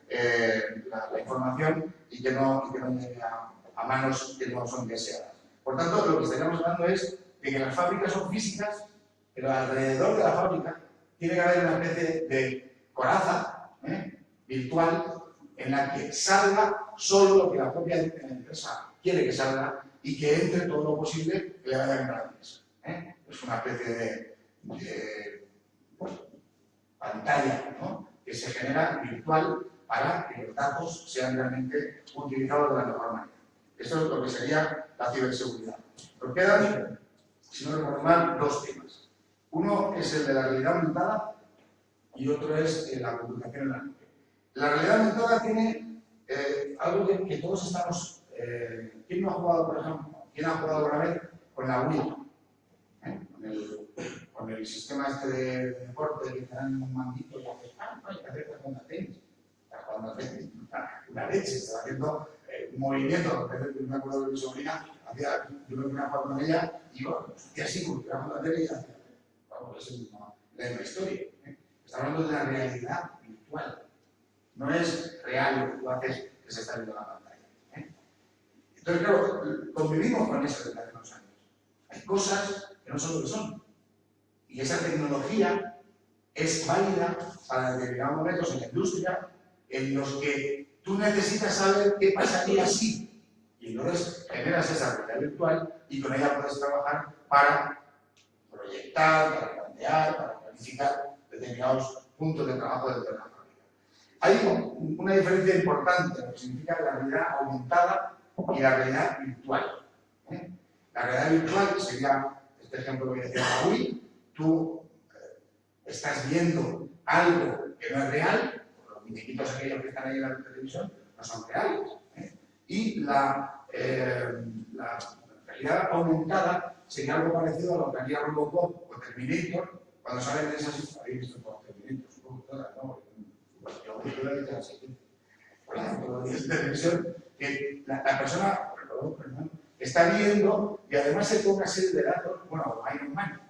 la información y que no llegue a manos que no son deseadas. Por tanto, lo que estaríamos hablando es de que las fábricas son físicas, pero alrededor de la fábrica tiene que haber una especie de coraza virtual en la que salga solo lo que la propia empresa quiere que salga y que entre todo lo posible que le vaya a ganar a la empresa. Es una especie pantalla, ¿no?, que se genera virtual para que los datos sean realmente utilizados de la mejor manera. Esto es lo que sería la ciberseguridad. Nos quedan, si no recuerdo mal, dos temas. Uno es el de la realidad aumentada y otro es la computación en la nube. La realidad aumentada tiene algo que todos estamos... ¿quién no ha jugado, por ejemplo? ¿Quién ha jugado alguna vez con la Wii? Con el sistema este de deporte que te dan un manguito y haces, hay que hacer con la tenis. Estás jugando a tenis, una leche, estás haciendo un movimiento. Me acuerdo de mi sobrina, yo me ponía a jugar con ella y yo hacía así, porque era jugando a tenis y hacía, vamos, es la misma historia. Estamos hablando de la realidad virtual. No es real lo que tú haces que se está viendo en la pantalla. Entonces, claro, convivimos con eso desde hace unos años. Hay cosas que no son lo que son. Y esa tecnología es válida para determinados momentos en la industria en los que tú necesitas saber qué pasaría si. Y entonces generas esa realidad virtual y con ella puedes trabajar para proyectar, para plantear, para planificar determinados puntos de trabajo dentro de la fábrica. Hay una diferencia importante en lo que significa la realidad aumentada y la realidad virtual. La realidad virtual sería este ejemplo que decía Raúl. Tú estás viendo algo que no es real, los muñequitos aquellos que están ahí en la televisión no son reales. Y la realidad aumentada sería algo parecido a lo que haría Robocop o Terminator cuando salen de esas historias. ¿Habéis visto por Terminator? Supongo que todas, ¿no? Yo creo que las de televisión, que la persona está viendo y además se pone una serie de datos, bueno, Iron Man,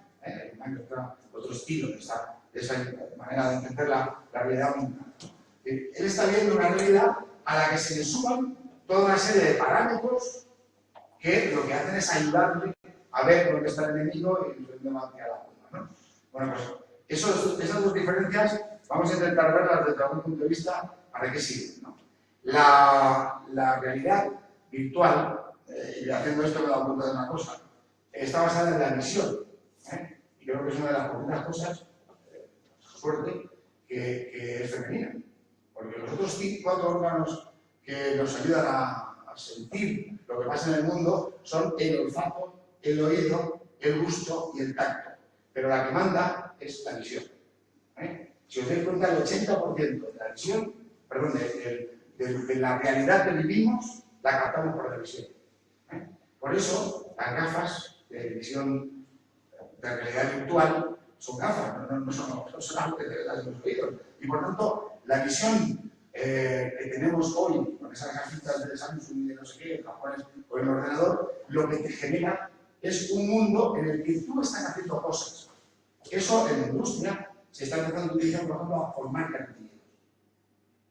otro estilo de esa manera de entender la realidad aumentada. Él está viendo una realidad a la que se le suman toda una serie de parámetros que lo que hacen es ayudarle a ver dónde está el enemigo y dónde va hacia la bomba, ¿no? Bueno, pues esas dos diferencias vamos a intentar verlas desde algún punto de vista para qué sirven, ¿no? La realidad virtual, y haciendo esto me he dado cuenta de una cosa, está basada en la visión. Y creo que es una de las poquitas cosas, suerte, que es femenina. Porque los otros 4 órganos que nos ayudan a sentir lo que pasa en el mundo son el olfato, el oído, el gusto y el tacto. Pero la que manda es la visión. Si os dais cuenta, el 80% de la visión, perdón, de la realidad que vivimos, la captamos por la visión. Por eso, las gafas de visión de realidad virtual son gafas, no son algo que te das en los oídos. Y por tanto, la visión que tenemos hoy, con esas gafitas de Samsung y de no sé qué, cajones o en el ordenador, lo que te genera es un mundo en el que tú estás haciendo cosas. Eso en la industria se está empezando a utilizar, por ejemplo, a formar carretilleros.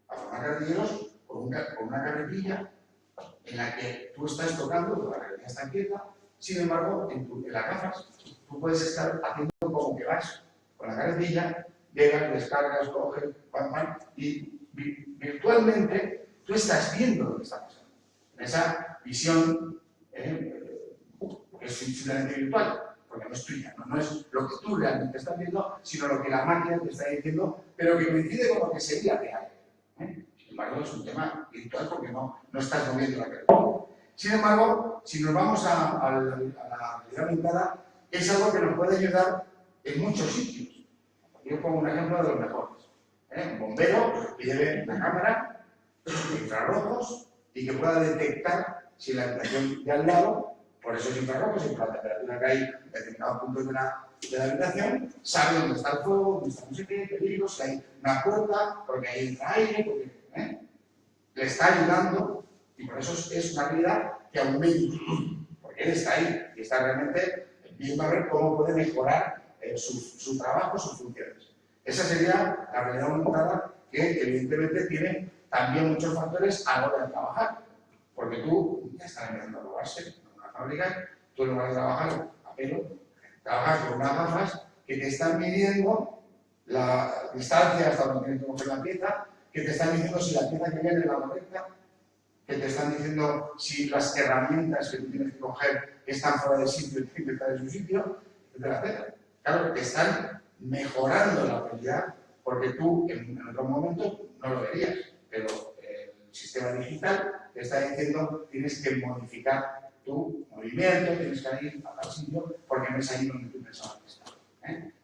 A formar carretilleros con una carretilla en la que tú estás tocando, la carretilla está quieta, sin embargo, en las gafas, tú puedes estar haciendo como que vas con la carretilla, llegas, descargas, coges, y virtualmente tú estás viendo lo que está pasando. En esa visión que es simplemente virtual, porque no es tuya, no es lo que tú realmente estás viendo, sino lo que la máquina te está diciendo, pero que coincide con lo que sería real. Sin embargo, es un tema virtual porque no estás moviendo la carretilla. Sin embargo, si nos vamos a la realidad aumentada, es algo que nos puede ayudar en muchos sitios. Yo pongo un ejemplo de los mejores. Un bombero que lleve una cámara de infrarrojos y que pueda detectar si la habitación de al lado, por esos infrarrojos y por la temperatura que hay en determinados puntos de la habitación, sabe dónde está el fuego, dónde está no sé qué, peligros, si hay una puerta, porque ahí entra aire, porque le está ayudando. Y por eso es una realidad que aumenta, porque él está ahí y está realmente viendo a ver cómo puede mejorar su trabajo, sus funciones. Esa sería la realidad aumentada que evidentemente tiene también muchos factores a la hora de trabajar, porque tú ya estás empezando a robarse en una fábrica, tú en lugar de trabajar a pelo, trabajas con unas gafas que te están midiendo la distancia hasta donde tienes que coger la pieza, que te están diciendo si la pieza que viene es la correcta, que te están diciendo si las herramientas que tú tienes que coger están fuera de sitio y tienen que estar en su sitio, etcétera, etcétera. Claro, te están mejorando la calidad porque tú en otro momento no lo verías, pero el sistema digital te está diciendo tienes que modificar tu movimiento, tienes que ir a tal sitio porque no es ahí donde tú pensabas que estaba.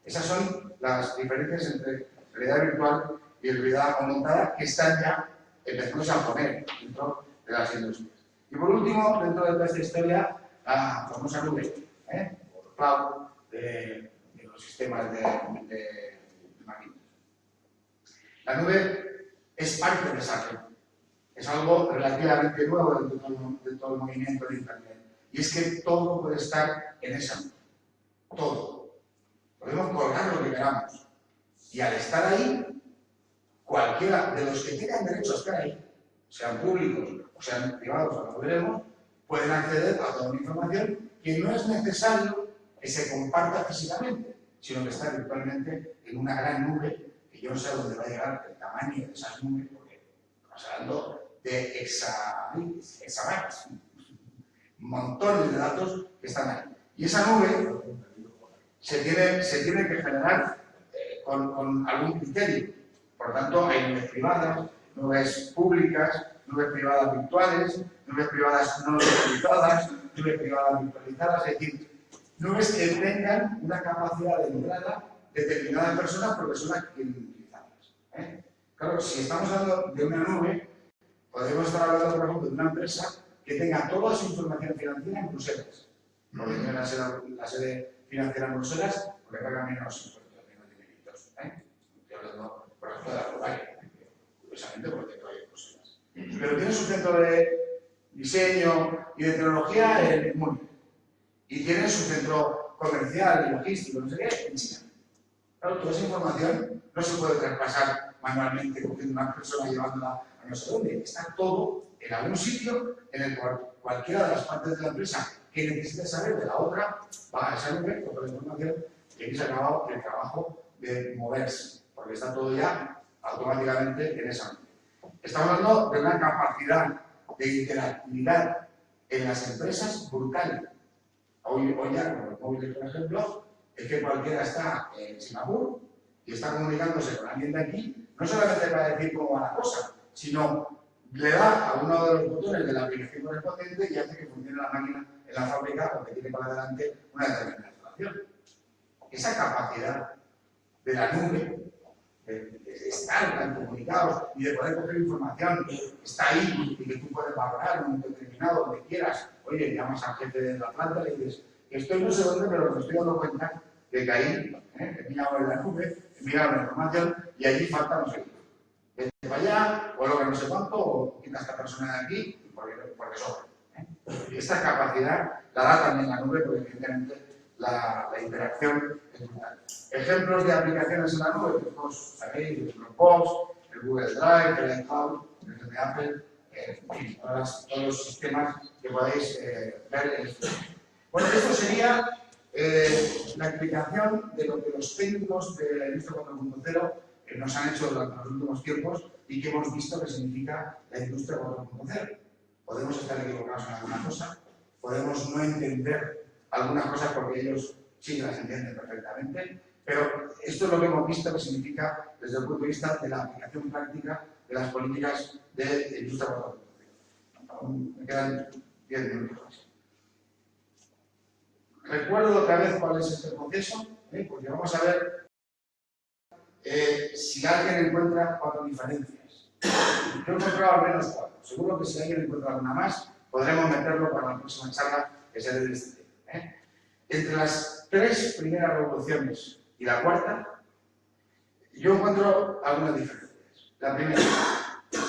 Esas son las diferencias entre realidad virtual y realidad aumentada que están ya empezando a poner dentro de las industrias. Y por último, dentro de toda esta historia, la famosa nube, o cloud de los sistemas de máquinas. La nube es parte de esa red. Es algo relativamente nuevo de todo el movimiento de Internet. Y es que todo puede estar en esa nube. Todo. Podemos colgar lo que queramos. Y al estar ahí, cualquiera de los que tengan derecho a estar ahí, sean públicos o sean privados, ahora lo veremos, pueden acceder a toda una información que no es necesario que se comparta físicamente, sino que está virtualmente en una gran nube, que yo no sé a dónde va a llegar el tamaño de esas nubes, porque estamos hablando de exabytes, montones de datos que están ahí. Y esa nube se tiene que generar con algún criterio. Por lo tanto, hay nubes privadas, nubes públicas, nubes privadas virtuales, nubes privadas no virtualizadas, nubes privadas virtualizadas, es decir, nubes que tengan una capacidad de entrada determinada personas porque son las que quieren utilizarlas. Claro, si estamos hablando de una nube, podemos estar hablando, por ejemplo, de una empresa que tenga toda su información financiera en Bruselas. Porque tiene la sede financiera en Bruselas, porque paga menos impuestos, menos dineritos. Estoy hablando, por ejemplo, de la Global, curiosamente porque todavía en Bruselas. Pero tiene su centro de diseño y de tecnología en Múnich. Y tiene su centro comercial y logístico, no sé qué, en China. Claro, toda esa información no se puede traspasar manualmente cogiendo una persona y llevándola a no sé dónde. Está todo en algún sitio en el cual cualquiera de las partes de la empresa que necesite saber de la otra va a esa nube con toda la información que aquí se ha acabado el trabajo de moverse, porque está todo ya automáticamente en esa nube. Estamos hablando de una capacidad de interactividad en las empresas brutal. Hoy ya, con los móviles, por ejemplo, es que cualquiera está en Singapur y está comunicándose con alguien de aquí, no solamente para decir cómo va la cosa, sino le da a uno de los botones de la aplicación correspondiente y hace que funcione la máquina en la fábrica porque tiene para adelante una determinada instalación. Esa capacidad de la nube, de estar tan comunicados y de poder coger información que está ahí y que tú puedes valorar en un momento determinado, donde quieras. Oye, llamas al jefe de la planta y le dices, estoy no sé dónde, pero me estoy dando cuenta de que ahí he mirado en la nube, he mirado la información y allí falta no sé qué. Vete para allá, o lo que no sé cuánto, o quita a esta persona de aquí, porque sobra. Esta capacidad la da también la nube, porque evidentemente la interacción es brutal. Ejemplos de aplicaciones en la nube, pues todos sabéis, el Dropbox, el Google Drive, el iCloud, el de Apple, en fin, todos los sistemas que podéis ver en este. Bueno, esto sería la explicación de lo que los técnicos de la industria 4.0 nos han hecho durante los últimos tiempos y que hemos visto que significa la industria 4.0. Podemos estar equivocados en alguna cosa, podemos no entender algunas cosas porque ellos sí las entienden perfectamente, pero esto es lo que hemos visto que significa desde el punto de vista de la aplicación práctica de las políticas de industria 4.0. Me quedan 10 minutos más. Recuerdo otra vez cuál es este proceso, porque vamos a ver si alguien encuentra 4 diferencias. Yo he encontrado al menos 4. Seguro que si alguien encuentra alguna más, podremos meterlo para la próxima charla que se dé de este tema. Entre las 3 primeras revoluciones y la cuarta, yo encuentro algunas diferencias. La primera,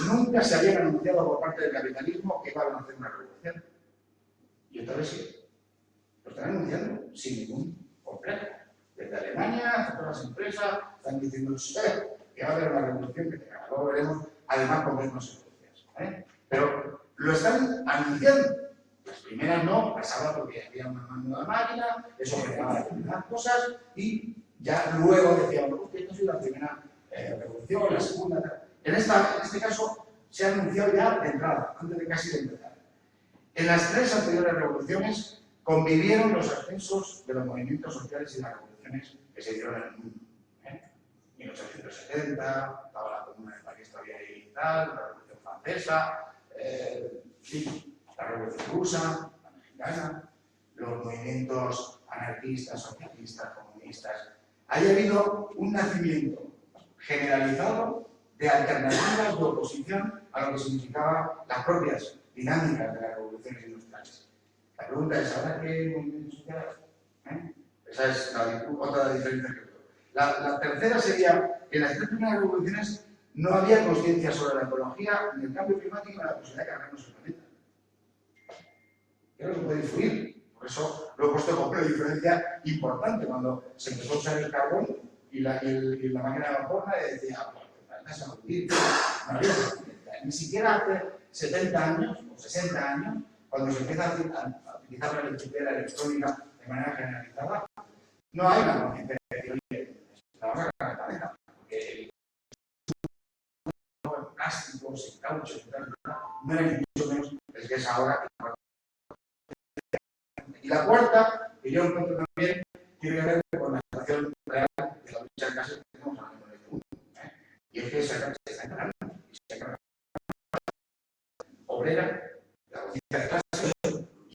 nunca se había anunciado por parte del capitalismo que iban a hacer una revolución. Y otra vez sí. Lo están anunciando sin ningún complejo. Desde Alemania, hasta todas las empresas, están diciendo que va a haber una revolución que tenga. Luego veremos, además, con menos consecuencias. Pero lo están anunciando. Las primeras no, pasaba porque había una nueva máquina, eso generaba determinadas cosas y ya luego decíamos, esta ha sido la primera revolución, la segunda. En este caso, se ha anunciado ya de entrada, antes de casi de empezar. En las 3 anteriores revoluciones convivieron los ascensos de los movimientos sociales y las revoluciones que se dieron en el mundo. 1870, estaba la Comuna de París todavía ahí y tal, la Revolución Francesa, sí, la Revolución Rusa, la Mexicana, los movimientos anarquistas, socialistas, comunistas. Haya habido un nacimiento generalizado de alternativas de oposición a lo que significaban las propias dinámicas de las revoluciones industriales. La pregunta es, ¿ahora qué movimientos sociales? Esa es otra diferencia que veo. La tercera sería que en las tres primeras revoluciones no había conciencia sobre la ecología, ni el cambio climático, ni la posibilidad de cargarnos el planeta. Creo que puede influir. Por eso lo he puesto como una diferencia importante cuando se empezó a usar el carbón y la máquina de vapor decía, vas a morir. Ni siquiera hace 70 años o 60 años, cuando se empieza a utilizar la electricidad electrónica de manera generalizada, no hay una conciencia de decir, oye, vamos a cargar la cabeza, porque el plástico, el caucho, no era ni mucho menos el que es ahora. Y la cuarta, que yo encuentro también, tiene que ver con la situación real de la lucha de clases que tenemos ahora mismo en este mundo. Y es que se está encargando, y se está obrera, la conciencia de clases,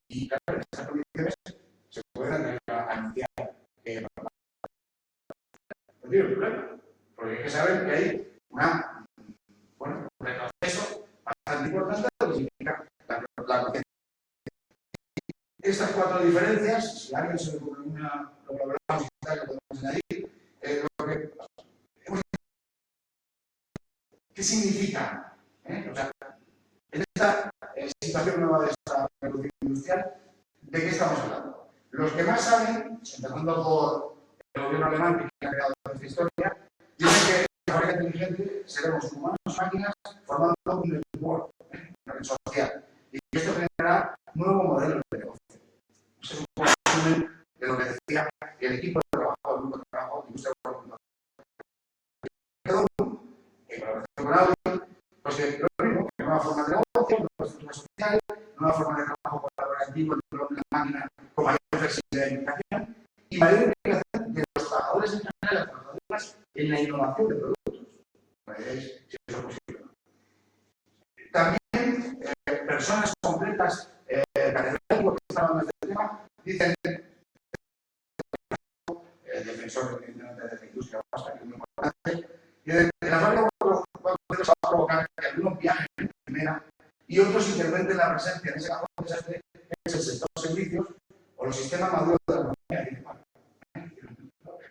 y claro, en estas condiciones se pueden anunciar que no tiene problema, porque hay que saber que hay un retroceso bastante importante de lo que significa la conciencia. Estas cuatro diferencias, si a alguien se le ocurre una, lo hablamos y tal, lo podemos añadir, lo que ¿qué significan? O sea, en esta situación nueva de esta revolución industrial, ¿de qué estamos hablando? Los que más saben, empezando por el gobierno alemán que ha creado esta historia, dicen que la fábrica inteligente seremos humanos y máquinas formando un network, una red social, y que esto generará nuevos modelos de negocio. Ese es un poco el resumen de lo que decía el equipo de trabajo, el grupo de trabajo, industria de cada uno, en colaboración con Audi, pues que lo mismo, que nueva forma de negocio, nueva estructura social, nueva forma de trabajo colaborativo en la máquina con mayor flexibilidad de implicación y mayor implicación de los trabajadores en general y las trabajadoras en la innovación de productos. Veréis si eso es posible. También personas completas, catedráticos que están hablando de este tema, dicen, el defensor de la industria vasca, que es muy importante, y de la fábrica se va a provocar que algunos viajen en primera y otros interventen la presencia en ese cajón de desastre, que es el sector servicios o los sistemas maduros de la economía.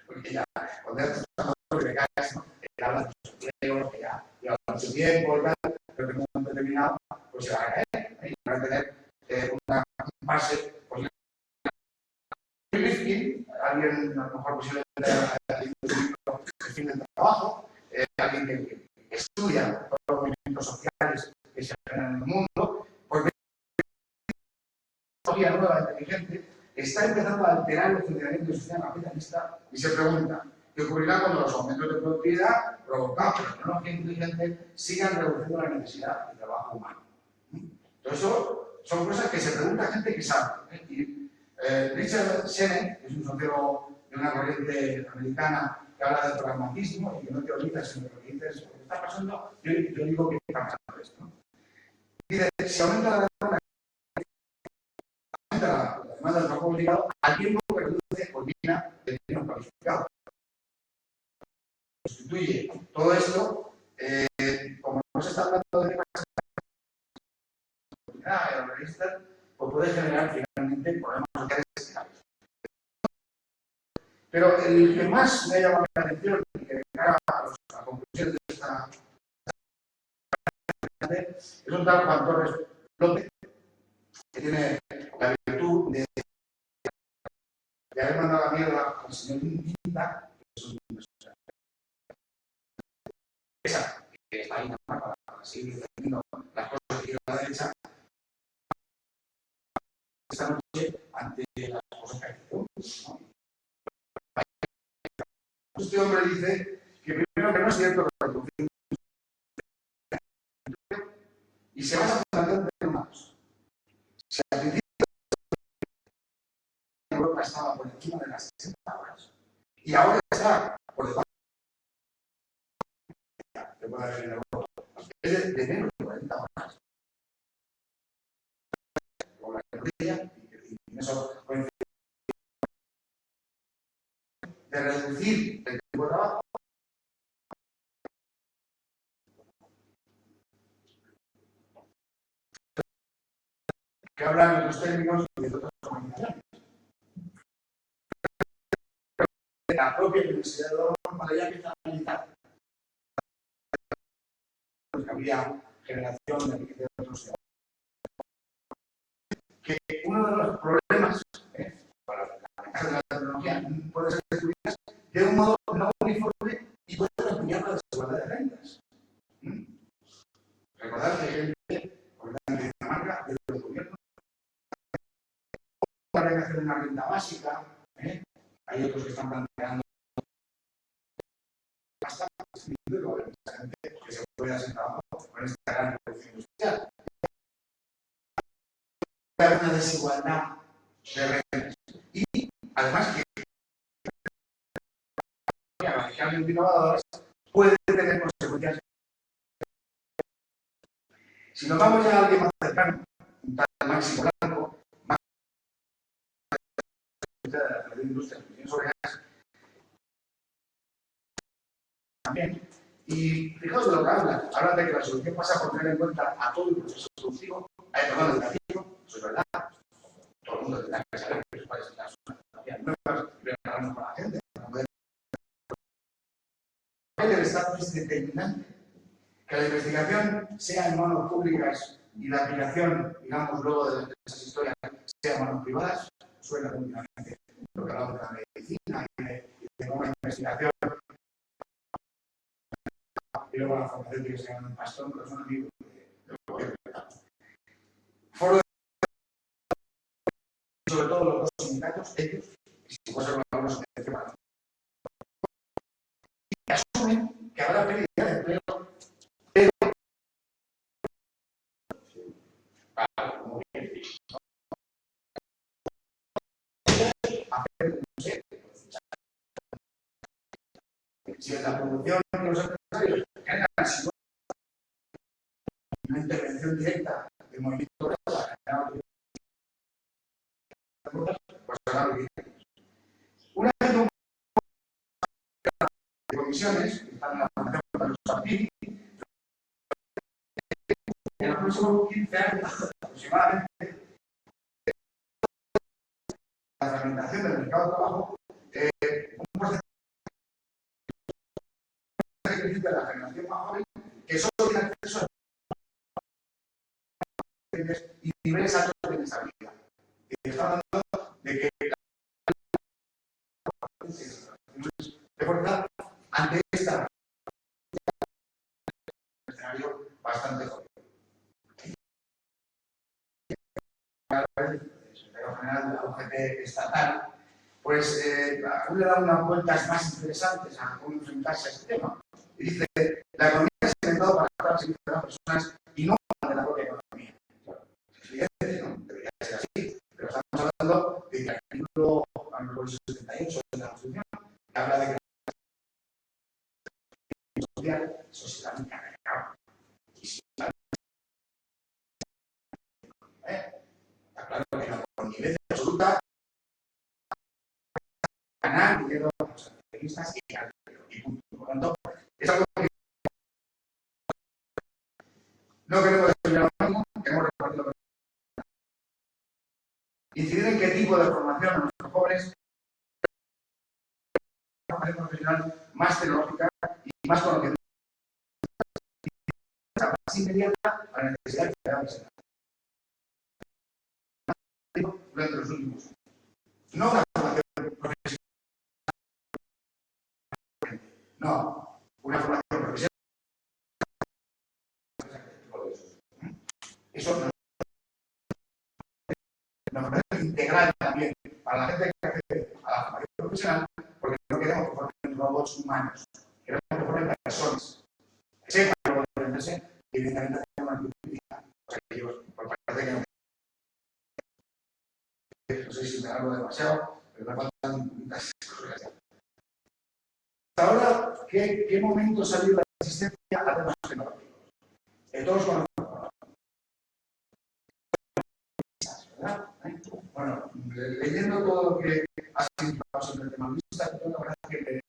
Porque ya, cuando ya estamos sobre caes, que hablan de sus empleos, que ya llevan mucho tiempo y tal, pero que en un momento determinado pues se van a caer y van a tener una base. Pues, alguien a lo mejor posiblemente el fin del trabajo, alguien que estudia todos los movimientos sociales que se generan en el mundo, porque la tecnología nueva, inteligente, está empezando a alterar el funcionamiento del sistema capitalista y se pregunta, ¿qué ocurrirá cuando los aumentos de productividad provocados por la tecnología inteligente sigan reduciendo la necesidad de trabajo humano? Entonces, eso son cosas que se pregunta gente que sabe. Y Richard Sennett, que es un sociólogo de una corriente americana que habla del pragmatismo y que no teoriza, sino que lo que dice es lo que está pasando, yo digo que está pasando esto. Dice, si aumenta la demanda del trabajo obligado, al tiempo que reduce o elimina el dinero cualificado. Sustituye todo esto, como no se está hablando de oportunidad, pues puede generar finalmente problemas sociales graves. Pero el que más me ha llamado la atención y que me cara a las conclusiones de esta es un tal Juan Torres López, que tiene la virtud de haber mandado la mierda al señor Quinta, que es un esa que está ahí para seguir defendiendo las cosas que quiere la derecha esta noche ante las cosas que hay que hacer. Este hombre dice que primero que no es cierto que la reducción y se basa fundamentalmente en una cosa. Si al principio Europa estaba por encima de las 60 horas y ahora está por debajo puede haber en Europa. Es de menos de 40 horas. Con la tecnología, y en eso coincide de reducir el tiempo de trabajo. Que hablan de los términos y de otras comunicaciones. La propia Universidad de Londres para ya empezar a analizar que había generación de riqueza de otros ciudadanos. Que uno de los problemas para la ventaja de la tecnología puede ser distribuidas de un modo no uniforme y puede ampliar la desigualdad de rentas. Recordad que hay gente, por ejemplo, en Dinamarca, de los gobiernos, para que hacer una renta básica, hay otros que están planteando hasta que se pueda hacer trabajo con esta gran revolución industrial. Hay una desigualdad de rentas. Y además que radicalmente innovadoras puede tener consecuencias. Si nos vamos ya a alguien más cercano, un tal Máximo Blanco, más de la industria de sobre gas, también. Y fijaos de lo que habla de que la solución pasa por tener en cuenta a todo el proceso productivo, perdón, educativo, eso es verdad. Todo el mundo tendrá que saber cuáles son las tecnologías nuevas y prepararnos para la gente. El Estado es determinante. Que la investigación sea en manos públicas y la aplicación, digamos, luego de esas historias, sea en manos privadas, suena continuamente lo que hablamos de la medicina y de cómo la investigación y luego la farmacéutica que se llama un pastor, pero son amigos del gobierno. Foro sobre todo los dos sindicatos, ellos, y si puede ser una sentencia para y asumen que habrá pérdida de empleo, pero como bien dicho, hacer, no sé, si en la producción de los empresarios generan una intervención directa del movimiento para generar pues una vez de comisiones que están en la formación de los partidos en los próximos 15 años aproximadamente la fragmentación del mercado de trabajo un porcentaje de la generación más joven que solo tiene acceso a y niveles altos de inestabilidad. Y está hablando de que de fuerza ante esta escenario bastante jodido. El secretario general de la UGT estatal, pues aún le da unas vueltas más interesantes a cómo enfrentarse a este tema. Y dice, la economía se ha inventado para estar al servicio de las personas y no de la propia economía. Claro, es evidente, ¿no? Debería ser así. Pero estamos hablando de que el artículo 78 de la Constitución habla de que la social, eso se da en cargado. Y si está claro que la connivencia absoluta ganar dinero a los accionistas y punto. Por lo tanto, es algo que no queremos desarrollar lo mismo, queremos repartirlo. Incidir en qué tipo de formación a nuestros jóvenes, formación profesional más tecnológica y más conocimiento, más inmediata a la necesidad que da presentar. Durante los últimos años. No una formación profesional. No, una formación profesional. Eso nos parece integral también para la gente que accede a la formación profesional, porque no queremos que formen robots humanos, queremos que formen personas. Que sepan cómo defenderse y evidentemente tengan una crítica. O sea, que yo, por parte de que no sé si me hago demasiado, pero me faltan muchas cosas. Hasta ahora, ¿qué momento salió la resistencia a temas tecnológicos. Todos conocemos, ¿verdad? Bueno, leyendo todo lo que ha sido sobre el tema lista, la verdad es que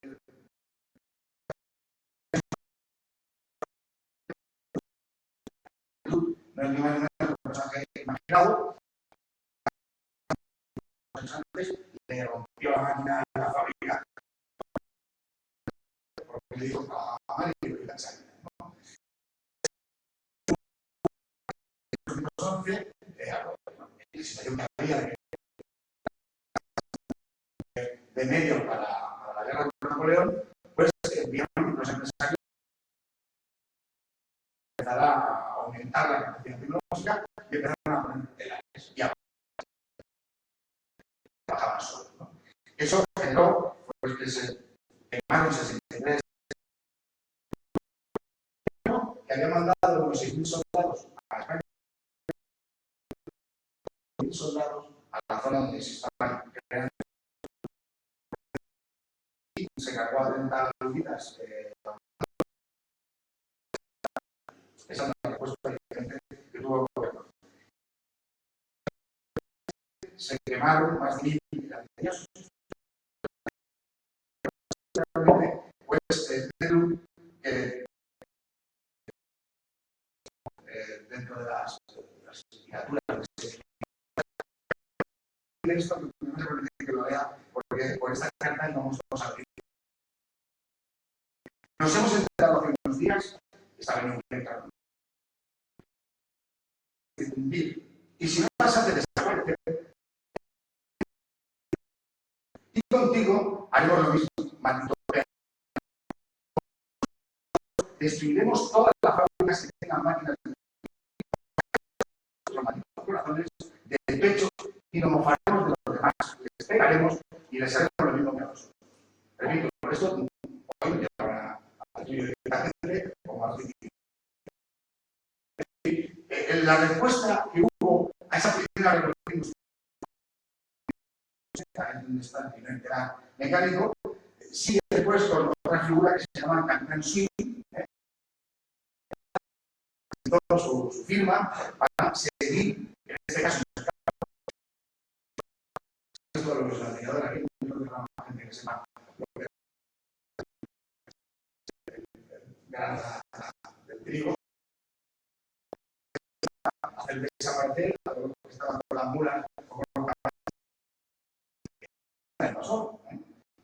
no es ningún personaje imaginado. Antes le rompió la máquina de la fábrica porque le dijo a Mario que la salida. En 1911, la situación que había de medio para la guerra contra Napoleón, pues enviaron los empresarios a empezar a aumentar la capacidad tecnológica y empezaron a poner telares y a bajaban solo, ¿no? Eso generó pues, que se quemaron 63 que había mandado unos 6.000 soldados a España, 6.000 soldados a la zona donde se estaban creando y se cargó a 30 vidas. Esa es la respuesta diferente que tuvo el gobierno. Se quemaron más de 1.000 vidas. Pues dentro de las criaturas esto que lo vea porque por esta carta no vamos a abrir. Nos hemos enterado hace unos días, está bien claro. Y si no pasa, te desaparece. Y contigo haremos lo mismo, maldito. Destruiremos todas las fábricas que tengan máquinas de los malditos corazones del pecho y nos mofaremos de los demás. Les pegaremos y les haremos lo mismo que a nosotros. Repito, por esto hoy ya para al tuyo de la gente como al principio. La respuesta que hubo a esa primera revolución en el primer mecánico sigue después con otra figura que se llama Capitán Swing, su firma para seguir, en este caso, esto de los navegadores aquí, no creo que la gente que sepa lo que granja del trigo, hacer desaparecer a todos los que estaban con las mulas o con los caballos.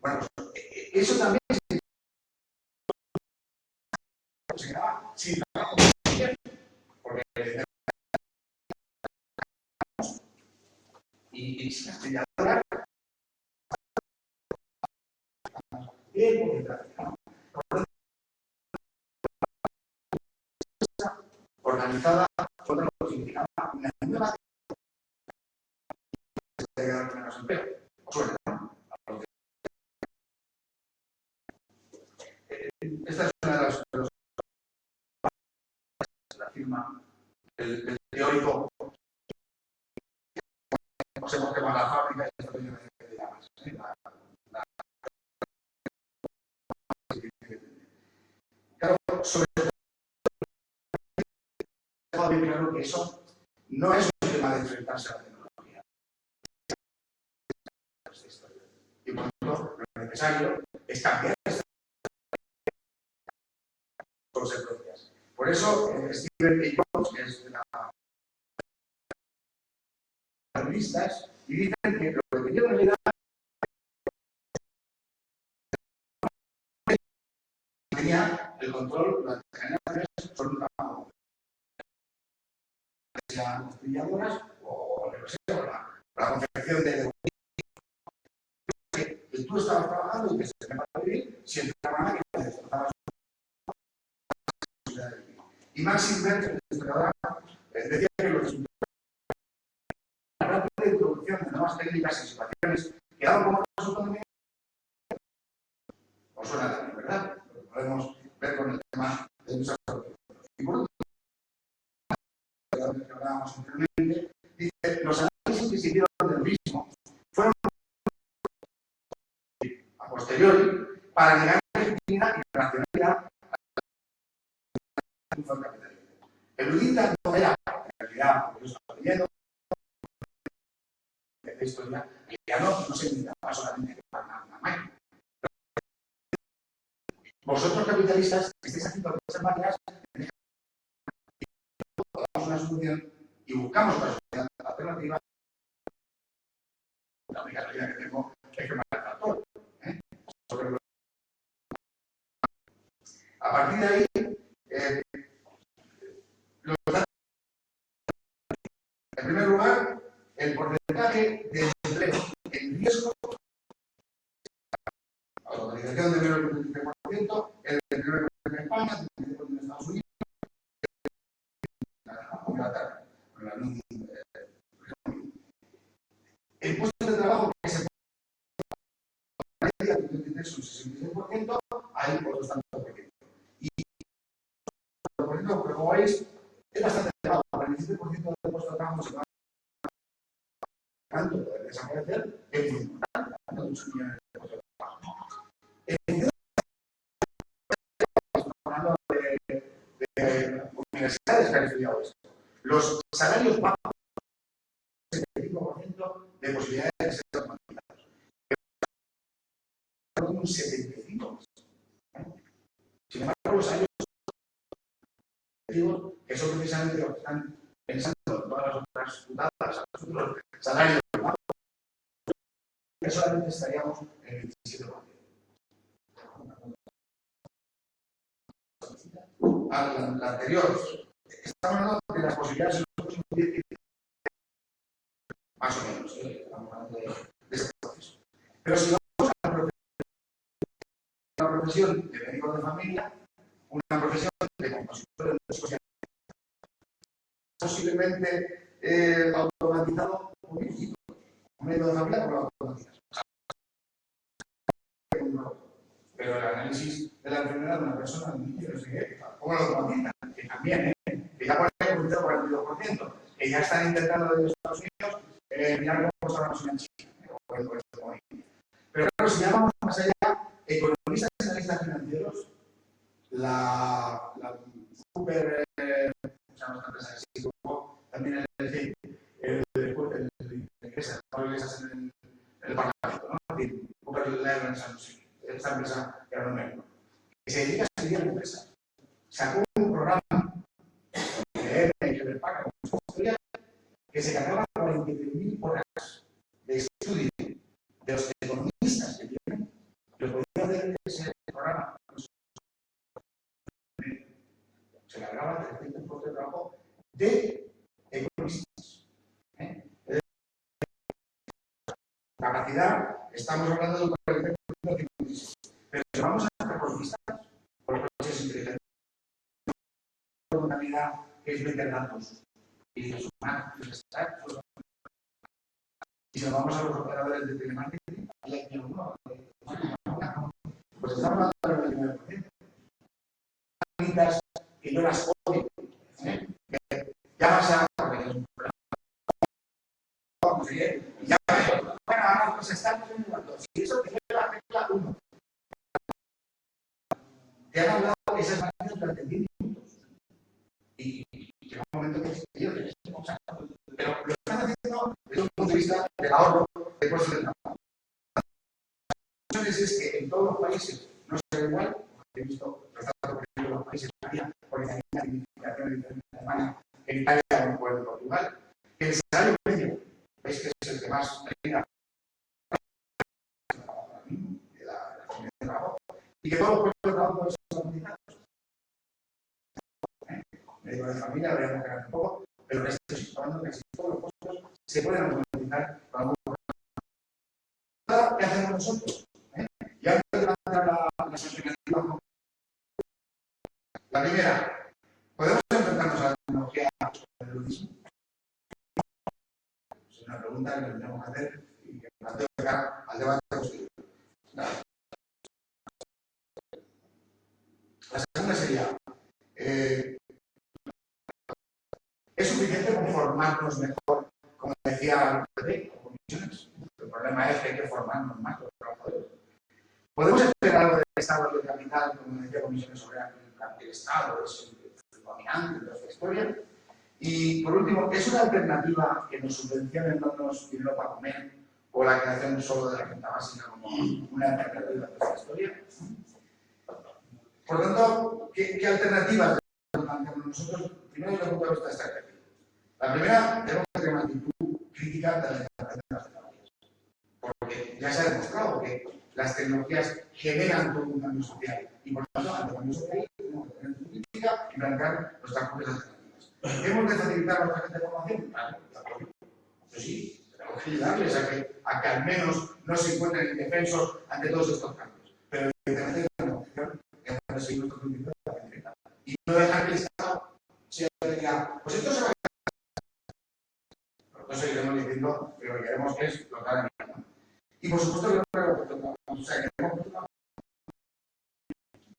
Bueno, pues, eso también se graba sin trabajo, porque y sin estrelladora organizada contra lo que significaba una nueva de menos empleo. ¿Os suena, no? Esta es una de la firma del teórico. Nos hemos quemado la fábrica y esto tiene que llamas. Claro, sobre todo, está bien claro que eso no es un tema de enfrentarse a la tecnología. Y por lo tanto, lo necesario es cambiar estas consecuencias. Por eso, Stephen A. Jones, que es de las feministas, y dicen que lo que tiene en realidad tenía el control durante generaciones sobre un trabajo. Sean estrilladoras o la confección de que tú estabas trabajando y que se te va a vivir siempre una máquina que destrozaba su vida de vida. Y Maxim Berg, el historiador, decía que los resultados de la rápida introducción de nuevas técnicas y situaciones que daban como resultado de os suena también, ¿verdad? Lo podemos ver con el tema de muchas cosas. Y por último, que hablábamos anteriormente, dice, los análisis que se hicieron del mismo fueron a posteriori para negar la legitimidad y la racionalidad triunfo del capitalismo. El Ludita no era, en realidad, porque yo estaba leyendo, de historia, ya no se limitaba solamente a una máquina. Vosotros, capitalistas, estáis aquí por muchas maneras, damos una solución y buscamos una solución alternativa. La única salida que tengo es que me haga todo. A partir de ahí, los datos. En primer lugar, el porcentaje de empleo en riesgo, la localización de menos del 33%, el 29% en España, el 33% en Estados Unidos, en Inglaterra, con la Unión. El puesto de trabajo que se media del 23 son 66%, hay otros tantos por ciento. Y por ejemplo, como veis, es bastante elevado. El 17% del puesto de trabajo se va tanto poder desaparecer, es muy importante, tanto muchos millones de puestos de trabajo. Estamos hablando de universidades que han estudiado esto. Los salarios bajos, 75% de posibilidades de ser automatizados. Pero un 75%. Sin embargo, los salarios que son precisamente lo que están pensando todas las otras putadas, los otros salarios bajos, que solamente estaríamos en el 27%. La anterior, estamos hablando de las posibilidades en los próximos 10 años, más o menos, estamos hablando de ese proceso. Pero si vamos a una profesión de médico de familia, una profesión de compositor de músicos, posiblemente automatizado por un médico de familia por la automatizas. Pero el análisis de la enfermedad de una persona, de un niño, no sé qué, ¿cómo lo automatizan? Que también, que ya por ahí un 42%, que ya están intentando desde Estados Unidos mirar cómo se va a una en China, pero claro, si ya vamos más allá, economistas y analistas financieros, la super, o sea, nuestra empresa que sí, también es decir, el inglés, en el Parlamento, ¿no? Es decir, Cooper Leverage, esta empresa que ahora no me acuerdo, que se dedica a estudiar la empresa, sacó un programa de EPE, como historia, que se cargaba 43.000 horas de estudio de los economistas que tienen, lo podía hacer ese programa. Se cargaba 300 puestos de trabajo de economistas. Capacidad, estamos hablando de un 40%, pero si vamos a las economistas, por los coches inteligentes, una habilidad que es meter datos y sumar, y si nos vamos a los operadores de telemarketing, hay aquí alguno, pues estamos hablando del 29%. Herramientas que yo las odio, que ya vas a y ya bueno, ahora pues estamos en el 2. Si eso te lleva la regla 1, te han hablado de esas máquinas durante 10 minutos. Y llega un momento que ellos pero lo están haciendo desde un punto de vista del ahorro de puestos de trabajo. La cuestión es que en todos los países no será igual. He visto los datos que en los países de Italia, porque hay una significación diferente en Alemania, en Italia o en Portugal. El salario medio, veis que es el que más reina de la comunidad de trabajo, y que todos los puestos de trabajo pueden ser automatizados. Médico de familia, lo voy a tocar un poco, pero en este sistema casi todos los puestos se pueden automatizar para algún problema. ¿Qué hacemos nosotros? Y antes de lanzar las alternativas, la primera, ¿podemos enfrentarnos a la tecnología del ludismo? Es una pregunta que nos tenemos que hacer y que planteo de cara al debate posterior. La segunda sería, ¿es suficiente con formarnos mejor, como decía el o comisiones? El problema es que hay que formarnos más los trabajadores. ¿Podemos esperar algo del Estado del capital, como decía comisiones sobre el Estado, es dominante de toda esta historia. Y por último, ¿es una alternativa que nos subvencionen dándonos dinero para comer o la creación solo de la renta básica como una alternativa de esta historia? Por tanto, ¿qué alternativas planteamos nosotros? Primero, desde el punto de vista estratégico. La primera, tenemos que tener una actitud crítica de la implantación de las tecnologías. Porque ya se ha demostrado que las tecnologías generan todo un cambio social. Y por lo tanto, ante el cambio social, tenemos que tener una actitud crítica y plantear nuestras propias alternativas. ¿Hemos de facilitar a nuestra gente de formación? Claro, eso sí, tenemos que ayudarles a que al menos no se encuentren indefensos ante todos estos cambios. Pero evidentemente la negociación es para seguir nuestro principio de la facilidad. Y no dejar que el Estado sea el que diga, pues esto se va a nosotros seguiremos diciendo que lo que queremos es lo que hagan. Y por supuesto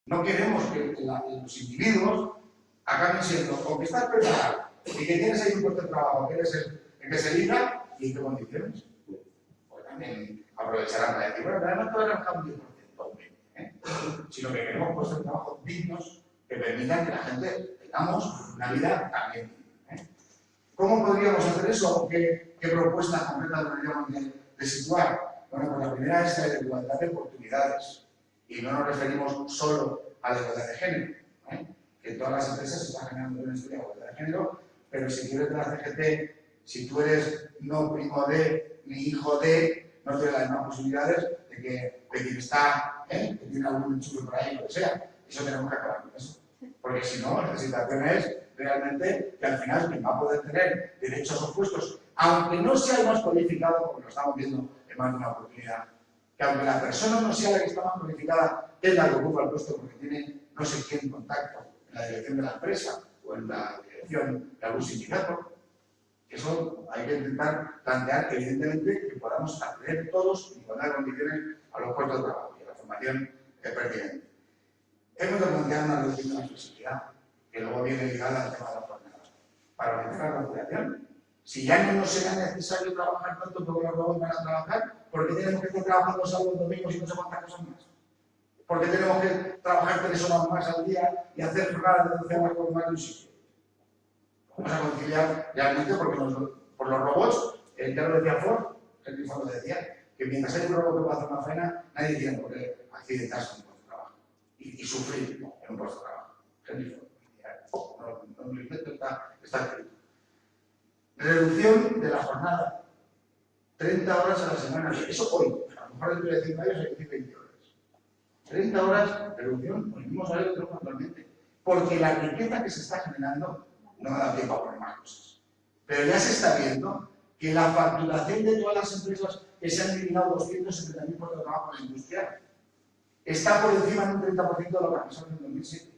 no queremos que los individuos acaben siendo, o que estás preparado y que tienes ahí un puesto de trabajo, que eres el que se liga y en qué condiciones. Pues también aprovecharán para decir, bueno, pero no te van a dejar un 10%, sino que queremos puestos de trabajo dignos que permitan que la gente tengamos una vida también digna. ¿Cómo podríamos hacer eso? ¿Qué propuestas concretas deberíamos de situar? Bueno, pues la primera es la igualdad de oportunidades. Y no nos referimos solo a la igualdad de género, que en todas las empresas se está generando una historia de igualdad de género, pero si tú eres de la CGT, si tú eres no primo de ni hijo de, no tienes las mismas posibilidades de que quien está, que tiene algún enchufe por ahí, lo que sea. Eso tenemos que acabar con eso. Porque si no, la situación es realmente que al final quien va a poder tener derechos a puestos, aunque no sea el más cualificado, porque lo estamos viendo en más de una oportunidad, que aunque la persona no sea la que está más cualificada, es la que ocupa el puesto porque tiene no sé quién contacto en la dirección de la empresa o en la dirección de algún sindicato. Eso hay que intentar plantear, evidentemente, que podamos acceder todos en igualdad de condiciones a los puestos de trabajo y a la formación pertinente. Hemos de plantear una reducción de la flexibilidad, que luego viene ligada al tema de la jornada, para aumentar la conciliación. Si ya no nos será necesario trabajar tanto porque los robots van a trabajar, ¿por qué tenemos que estar trabajando sábados, domingos y no sé cuántas cosas más? ¿Por qué tenemos que trabajar 3 horas más al día y hacer jornadas de 12 horas por más de un sitio? Vamos a conciliar realmente porque por los robots, ya lo decía Ford, Henry Ford lo decía, que mientras hay un robot que puede hacer una faena, nadie tiene por qué accidentarse en un puesto de trabajo y sufrir en un puesto de trabajo. Henry Ford. No me lo invento, está escrito. Reducción de la jornada. 30 horas a la semana. Eso hoy. A lo mejor dentro de 5 años hay que decir 20 horas. 30 horas de reducción con el mismo salario que tenemos actualmente. Porque la riqueza que se está generando no me da tiempo a poner más cosas. Pero ya se está viendo que la facturación de todas las empresas que se han eliminado 270.000 puestos de trabajo en la industria está por encima de un 30% de lo que pasó en el 2007.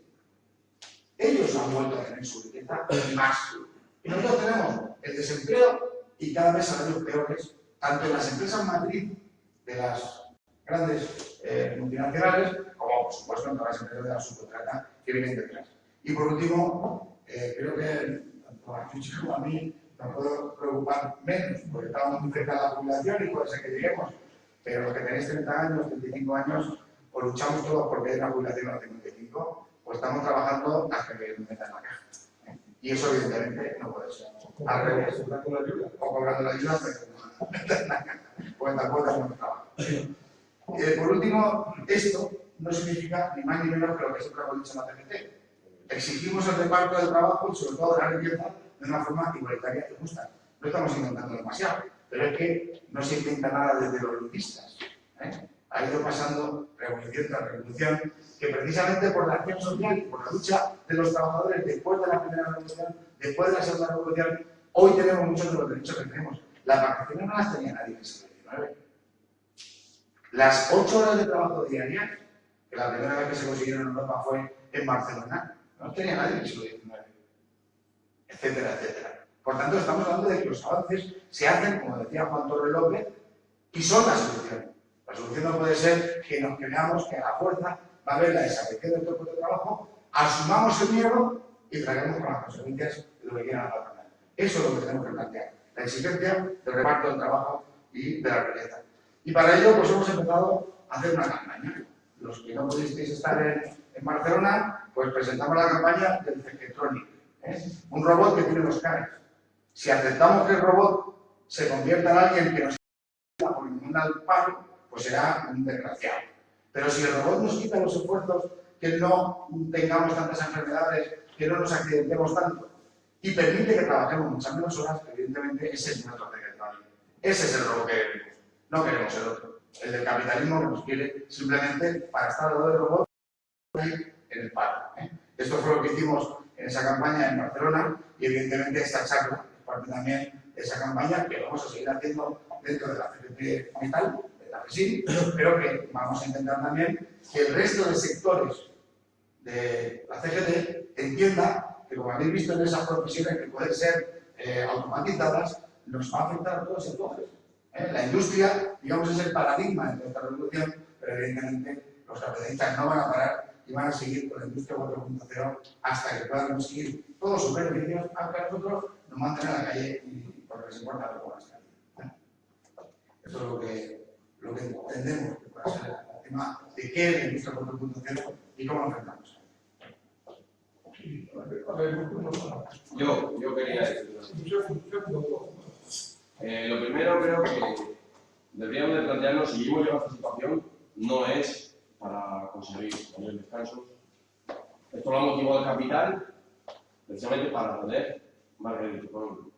Ellos han vuelto a tener su riqueza y más. Y nosotros tenemos el desempleo y cada vez salarios peores, tanto en las empresas matriz de las grandes multinacionales, como por supuesto en todas las empresas de la subcontrata que vienen detrás. Y por último, creo que tanto a Chuchi como a mí nos puedo preocupar menos, porque estamos muy cerca de la jubilación y puede ser que lleguemos, pero los que tenéis 30 años, 35 años, o luchamos todos porque hay una jubilación a los 55, o estamos trabajando hasta que nos metan en la caja. Y eso evidentemente no puede ser. Al revés, o cobrando la ayuda, pero metan en la caja, porque tampoco tenemos trabajo. Por último, esto no significa ni más ni menos que lo que siempre hemos dicho en la CGT. Exigimos el reparto del trabajo y sobre todo de la riqueza de una forma igualitaria y justa. No estamos intentando demasiado, pero es que no se intenta nada desde los lutistas. Ha ido pasando revolución tras revolución, que precisamente por la acción social y por la lucha de los trabajadores después de la primera revolución, después de la segunda revolución, hoy tenemos muchos de los derechos que tenemos. Las vacaciones no las tenía nadie en el siglo XIX. Las 8 horas de trabajo diarias, que la primera vez que se consiguieron en Europa fue en Barcelona, no tenía nadie en el siglo XIX, etcétera, etcétera. Por tanto, estamos hablando de que los avances se hacen, como decía Juan Torres López, y son la solución. La solución no puede ser que nos creamos que a la fuerza va a haber la desaparición del puesto de trabajo, asumamos el miedo y traigamos con las consecuencias de lo que quieran la patronal. Eso es lo que tenemos que plantear. La exigencia del reparto del trabajo y de la riqueza. Y para ello, pues hemos empezado a hacer una campaña. Los que no pudisteis estar en Barcelona, pues presentamos la campaña del Cegetronic, Un robot que tiene dos caras. Si aceptamos que el robot se convierta en alguien que nos quita por manda al paro, pues será un desgraciado. Pero si el robot nos quita los esfuerzos, que no tengamos tantas enfermedades, que no nos accidentemos tanto, y permite que trabajemos muchas menos horas, evidentemente ese es nuestro territorio. Ese es el robot que queremos. No queremos el otro. El del capitalismo que nos quiere simplemente para estar al lado del robot en el paro. Esto fue lo que hicimos en esa campaña en Barcelona y evidentemente esta charla es parte también de esa campaña que vamos a seguir haciendo dentro de la CGT Metal, de la FESIL, pero que vamos a intentar también que el resto de sectores de la CGT entienda que, como habéis visto en esas profesiones que pueden ser automatizadas, nos va a afectar a todos los sectores. La industria, digamos, es el paradigma de esta revolución, pero evidentemente los capitalistas no van a parar y van a seguir con la industria 4.0 hasta que puedan conseguir todos sus beneficios, aunque a nosotros nos mantengan en la calle y porque les importa lo que van a estar. Eso es lo que entendemos que puede ser el tema de qué es la industria 4.0 y cómo lo enfrentamos. Yo quería decir lo primero, creo que deberíamos de plantearnos si hemos llegado a esta situación no es para conseguir tener descansos. Esto lo ha motivado el capital precisamente para poder más rédito económico.